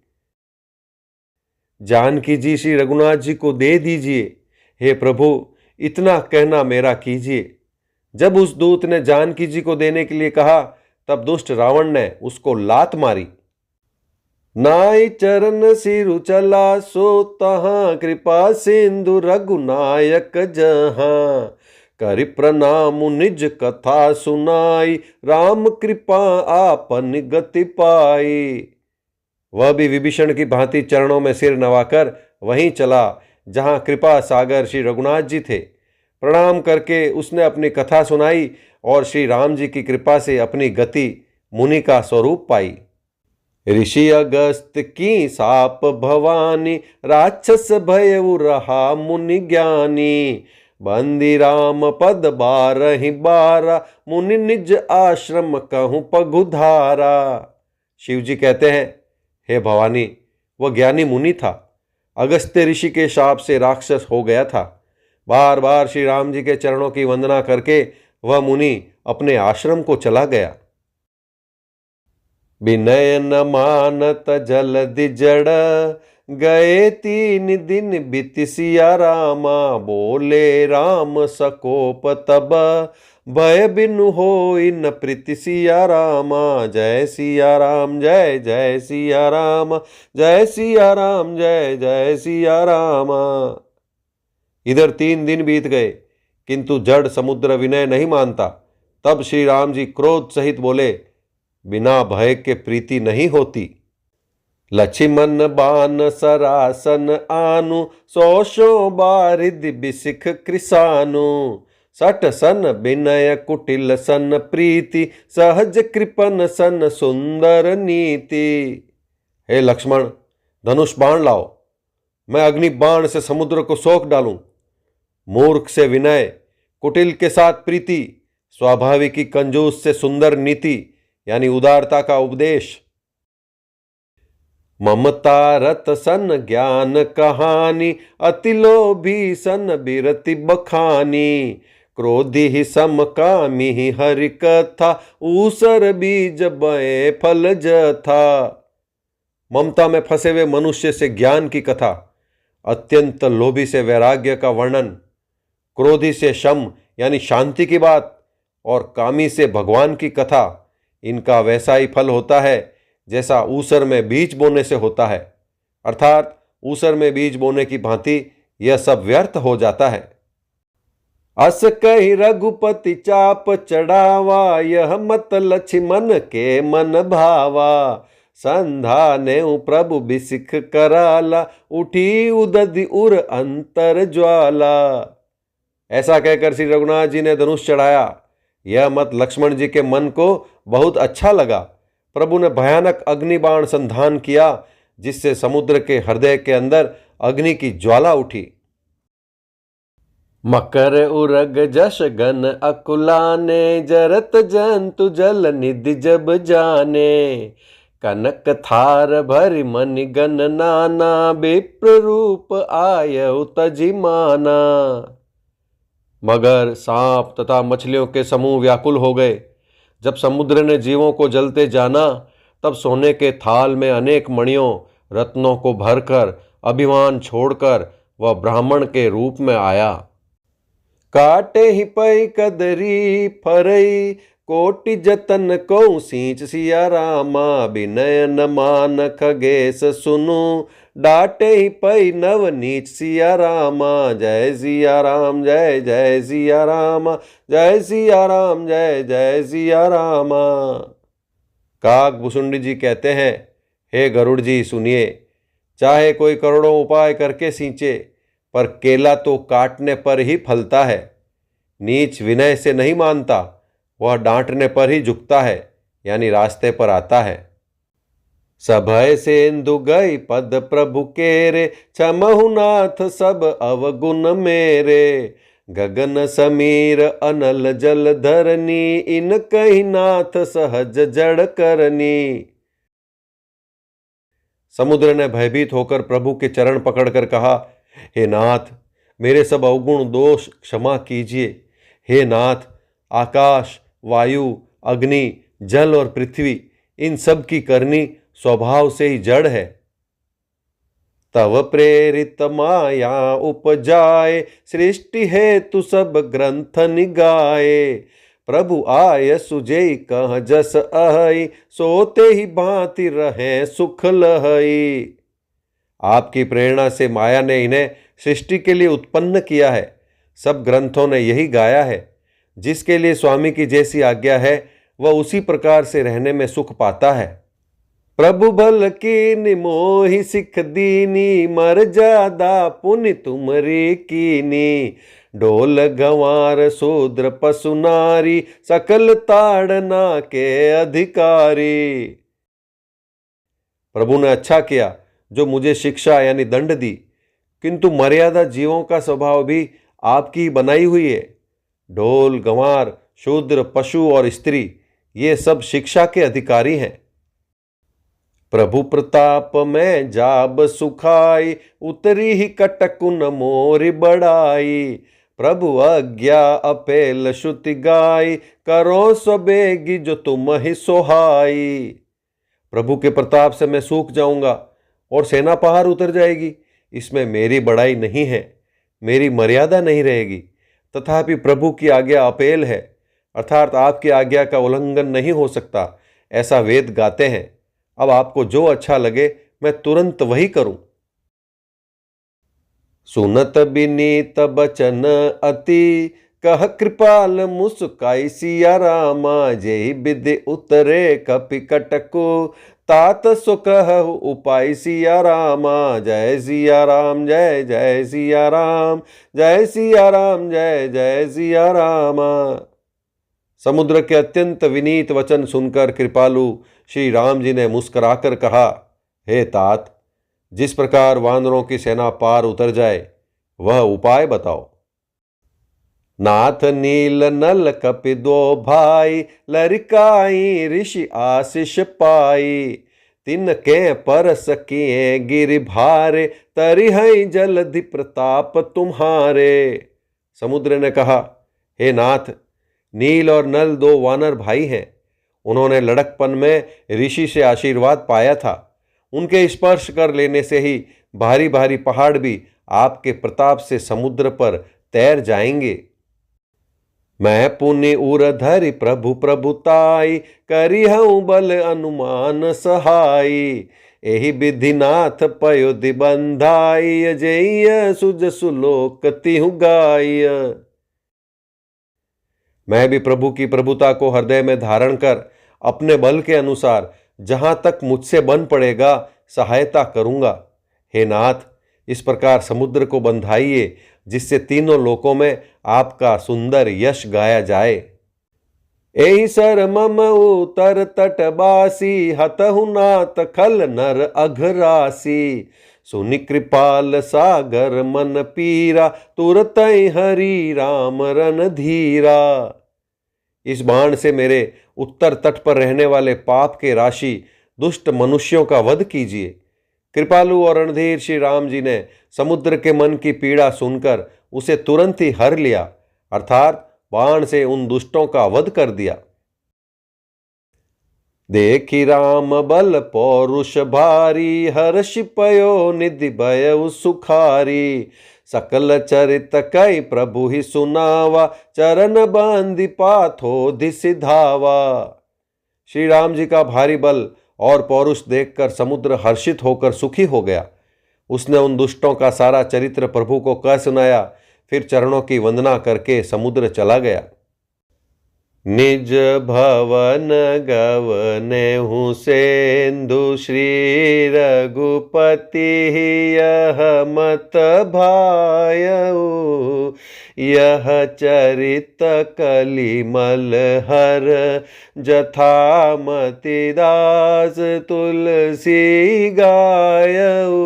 जानकी जी श्री रघुनाथ जी को दे दीजिए, हे प्रभु इतना कहना मेरा कीजिए। जब उस दूत ने जानकी जी को देने के लिए कहा, तब दुष्ट रावण ने उसको लात मारी। नाई चरण सिरु चला, सो तहां कृपा सिंधु रघुनायक जहां, करि प्रणाम निज कथा सुनाई, राम कृपा आपन गति पाई। वह भी विभीषण की भांति चरणों में सिर नवाकर वहीं चला जहां कृपा सागर श्री रघुनाथ जी थे। प्रणाम करके उसने अपनी कथा सुनाई और श्री राम जी की कृपा से अपनी गति मुनि का स्वरूप पाई। ऋषि अगस्त की साप भवानी, राक्षस भयउ रहा मुनि ज्ञानी, बंदी राम पद 12 मुनि निज आश्रम कहूं पगुधारा। शिव जी कहते हैं, हे भवानी, वह ज्ञानी मुनि था, अगस्त्य ऋषि के शाप से राक्षस हो गया था। बार बार श्री राम जी के चरणों की वंदना करके वह मुनि अपने आश्रम को चला गया। विनय न मानत जलदि जड़, गए 3 दिन बीत सिया रामा, बोले राम सकोप तब, भय बिनु होई न प्रीति सिया रामा। जय सिया राम, जय जय सिया राम, जय सिया राम, जय जय सिया रामा। इधर 3 दिन बीत गए, किंतु जड़ समुद्र विनय नहीं मानता। तब श्री राम जी क्रोध सहित बोले, बिना भय के प्रीति नहीं होती। लक्ष्मण बान सरासन आनु, 100 बारिधि बिसिख कृसानु, सट सन विनय कुटिल सन प्रीति, सहज कृपन सन सुंदर नीति। हे लक्ष्मण, धनुष बाण लाओ, मैं अग्नि बाण से समुद्र को सोख डालूं। मूर्ख से विनय, कुटिल के साथ प्रीति, स्वाभाविकी कंजूस से सुंदर नीति यानी उदारता का उपदेश। ममता रत सन ज्ञान कहानी, अति लोभी सन बिरति बखानी। क्रोधी ही सम कामी ही हरि कथा, ऊसर बीज बए फल जथा। ममता में फंसे हुए मनुष्य से ज्ञान की कथा, अत्यंत लोभी से वैराग्य का वर्णन, क्रोधी से शम यानी शांति की बात, और कामी से भगवान की कथा, इनका वैसा ही फल होता है जैसा ऊसर में बीज बोने से होता है। अर्थात ऊसर में बीज बोने की भांति यह सब व्यर्थ हो जाता है। अस कही रघुपति चाप चढ़ावा, यह मत लक्ष्मण के मन भावा। संधा ने प्रभु बिसिख कराला, उठी उदधि उर अंतर ज्वाला। ऐसा कहकर श्री रघुनाथ जी ने धनुष चढ़ाया। यह मत लक्ष्मण जी के मन को बहुत अच्छा लगा। प्रभु ने भयानक अग्निबाण संधान किया, जिससे समुद्र के हृदय के अंदर अग्नि की ज्वाला उठी। मकर उरग जश गन अकुलाने, जरत जंतु जल निधि जब जाने। कनक थार भरि मनि गन नाना, विप्र रूप आयउ तजि माना। मगर, सांप तथा मछलियों के समूह व्याकुल हो गए। जब समुद्र ने जीवों को जलते जाना, तब सोने के थाल में अनेक मणियों रत्नों को भरकर अभिमान छोड़कर वह ब्राह्मण के रूप में आया। काटे ही पई कदरी फरई, कोटि जतन को सींच सिया रामा। विनय न मान खगेश सुनु, डाटे ही पई नव नीच सिया रामा। जय सिया राम जय जय सिया राम, जय सिया राम जय जय सिया राम। काकभूषुंडी जी कहते हैं, हे गरुड़ जी सुनिए, चाहे कोई करोड़ों उपाय करके सींचे, पर केला तो काटने पर ही फलता है। नीच विनय से नहीं मानता, वह डांटने पर ही झुकता है, यानी रास्ते पर आता है। सभय सेंदु गई पद प्रभु केरे, क्षमहु नाथ सब अवगुण मेरे। गगन समीर अनल जल धरनी, इन कही नाथ सहज जड़ करनी। समुद्र ने भयभीत होकर प्रभु के चरण पकड़कर कहा, हे नाथ, मेरे सब अवगुण दोष क्षमा कीजिए। हे नाथ, आकाश, वायु, अग्नि, जल और पृथ्वी, इन सब की करनी स्वभाव से ही जड़ है। तव प्रेरित माया उपजाए, सृष्टि हेतु सब ग्रंथ निगाए। प्रभु आय सुजई कह जस अहई, सोते ही भांति रहे सुख लहई। आपकी प्रेरणा से माया ने इन्हें सृष्टि के लिए उत्पन्न किया है। सब ग्रंथों ने यही गाया है। जिसके लिए स्वामी की जैसी आज्ञा है, वह उसी प्रकार से रहने में सुख पाता है। प्रभु भल की निमोहि सिख दीनी, मर जादा पुनि तुमरी कीनी। ढोल गंवार शूद्र पशु नारी, सकल ताड़ना के अधिकारी। प्रभु ने अच्छा किया जो मुझे शिक्षा यानी दंड दी, किंतु मर्यादा जीवों का स्वभाव भी आपकी बनाई हुई है। ढोल, गंवार, शूद्र, पशु और स्त्री, ये सब शिक्षा के अधिकारी हैं। प्रभु प्रताप में जाब सुखाई, उतरी ही कटकुन मोरी बढ़ाई। प्रभु आज्ञा अपेल श्रुति गाई, करो सबेगी जो तुम ही सोहाई। प्रभु के प्रताप से मैं सूख जाऊंगा और सेना पहाड़ उतर जाएगी। इसमें मेरी बड़ाई नहीं है, मेरी मर्यादा नहीं रहेगी। तथापि प्रभु की आज्ञा अपेल है, अर्थात आपकी आज्ञा का उल्लंघन नहीं हो सकता, ऐसा वेद गाते हैं। अब आपको जो अच्छा लगे मैं तुरंत वही करूं। सुनत बिनीत बचन अति, कह कृपाल मुस्काई सिया रामा, जय विधि उतरे कपि कटको, तात सो कहु उपाय सिया रामा। जय सिया राम जय जय सिया राम, जय सिया राम जय जय सिया रामा। समुद्र के अत्यंत विनीत वचन सुनकर कृपालु श्री राम जी ने मुस्कुराकर कहा, हे तात, जिस प्रकार वानरों की सेना पार उतर जाए वह उपाय बताओ। नाथ नील नल कपि दो भाई, लरिकाई ऋषि आशीष पाई, तिन के परस किए गिरि भारे, तरिहै जलधि प्रताप तुम्हारे। समुद्र ने कहा, हे नाथ, नील और नल दो वानर भाई हैं। उन्होंने लड़कपन में ऋषि से आशीर्वाद पाया था। उनके स्पर्श कर लेने से ही भारी भारी पहाड़ भी आपके प्रताप से समुद्र पर तैर जाएंगे। मैं पुण्य उर धरि प्रभु प्रभुताई, करिहऊँ बल अनुमान सहाई, एहि विधिनाथ पयोधि बंधाई, अजेय सुज सुलोक तिहु गाय। मैं भी प्रभु की प्रभुता को हृदय में धारण कर अपने बल के अनुसार जहां तक मुझसे बन पड़ेगा सहायता करूंगा। हे नाथ, इस प्रकार समुद्र को बंधाइए जिससे तीनों लोकों में आपका सुंदर यश गाया जाए। एहि सर मम उतर तटबासी, हतहु नाथ खल नर अघरासी, सुनि कृपाल सागर मन पीरा, तुरत हरि राम रन धीरा। इस बाण से मेरे उत्तर तट पर रहने वाले पाप के राशि दुष्ट मनुष्यों का वध कीजिए। कृपालु और रणधीर श्री राम जी ने समुद्र के मन की पीड़ा सुनकर उसे तुरंत ही हर लिया, अर्थात बाण से उन दुष्टों का वध कर दिया। देखी राम बल पौरुष भारी, हर्ष पयो निधि भयउ सुखारी, सकल चरित कई प्रभु ही सुनावा, चरण बांधि पाथो सिधावा। श्री राम जी का भारी बल और पौरुष देखकर समुद्र हर्षित होकर सुखी हो गया। उसने उन दुष्टों का सारा चरित्र प्रभु को कह सुनाया, फिर चरणों की वंदना करके समुद्र चला गया। निज भवन गवनेहु सेंधु, श्री रघुपति यह मत भायऊ, यह चरित कलिमल हर, जथामति दास तुलसी गायऊ।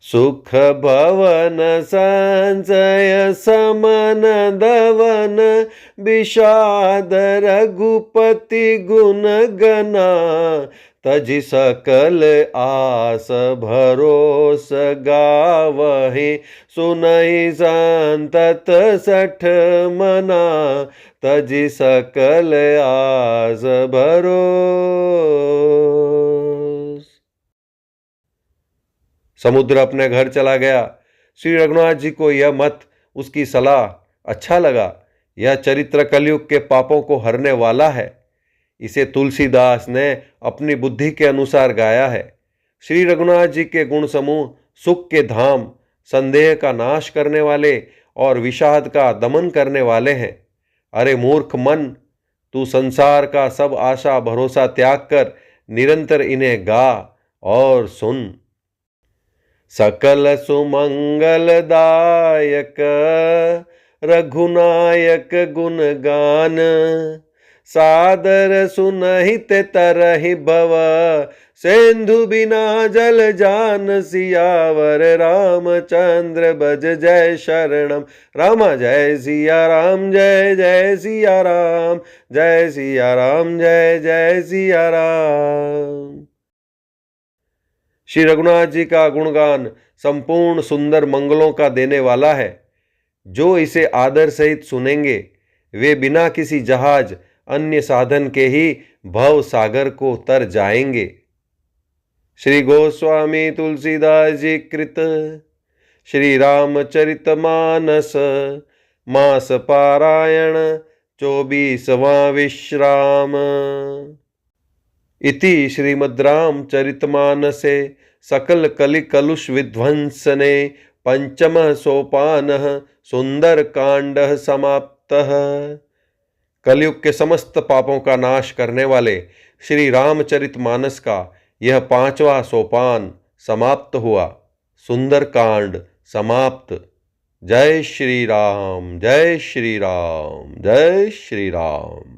सुख भवन संचय समन दवन, विषाद रघुपति गुण गना, तजि सकल आस भरोस गावहि, सुनहि संतत सठ मना, तजि सकल आस भरोस। समुद्र अपने घर चला गया। श्री रघुनाथ जी को यह मत, उसकी सलाह अच्छा लगा। यह चरित्र कलयुग के पापों को हरने वाला है। इसे तुलसीदास ने अपनी बुद्धि के अनुसार गाया है। श्री रघुनाथ जी के गुण समूह सुख के धाम, संदेह का नाश करने वाले और विषाद का दमन करने वाले हैं। अरे मूर्ख मन, तू संसार का सब आशा भरोसा त्याग कर निरंतर इन्हें गा और सुन। सकल सुमंगलदायक रघुनायक गुण गान, सादर सुनहित तरहि भव, सिंधु बिना जल जान, सियावर रामचंद्र भज जय शरणम। रामा जय सिया राम जय जय सिया राम, जय सिया राम जय जय सिया राम। श्री रघुनाथ जी का गुणगान संपूर्ण सुंदर मंगलों का देने वाला है। जो इसे आदर सहित सुनेंगे वे बिना किसी जहाज अन्य साधन के ही भव सागर को तर जाएंगे। श्री गोस्वामी तुलसीदास जी कृत श्री रामचरितमानस मास पारायण 24वां विश्राम। इति श्रीमद् रामचरितमानसे सकल कलि कलुष विध्वंसने पंचमः सोपानः सुंदरकांडः समाप्तः। कलयुग के समस्त पापों का नाश करने वाले श्री रामचरितमानस का यह 5वां सोपान समाप्त हुआ। सुंदरकांड समाप्त। जय श्री राम, जय श्री राम, जय श्री राम।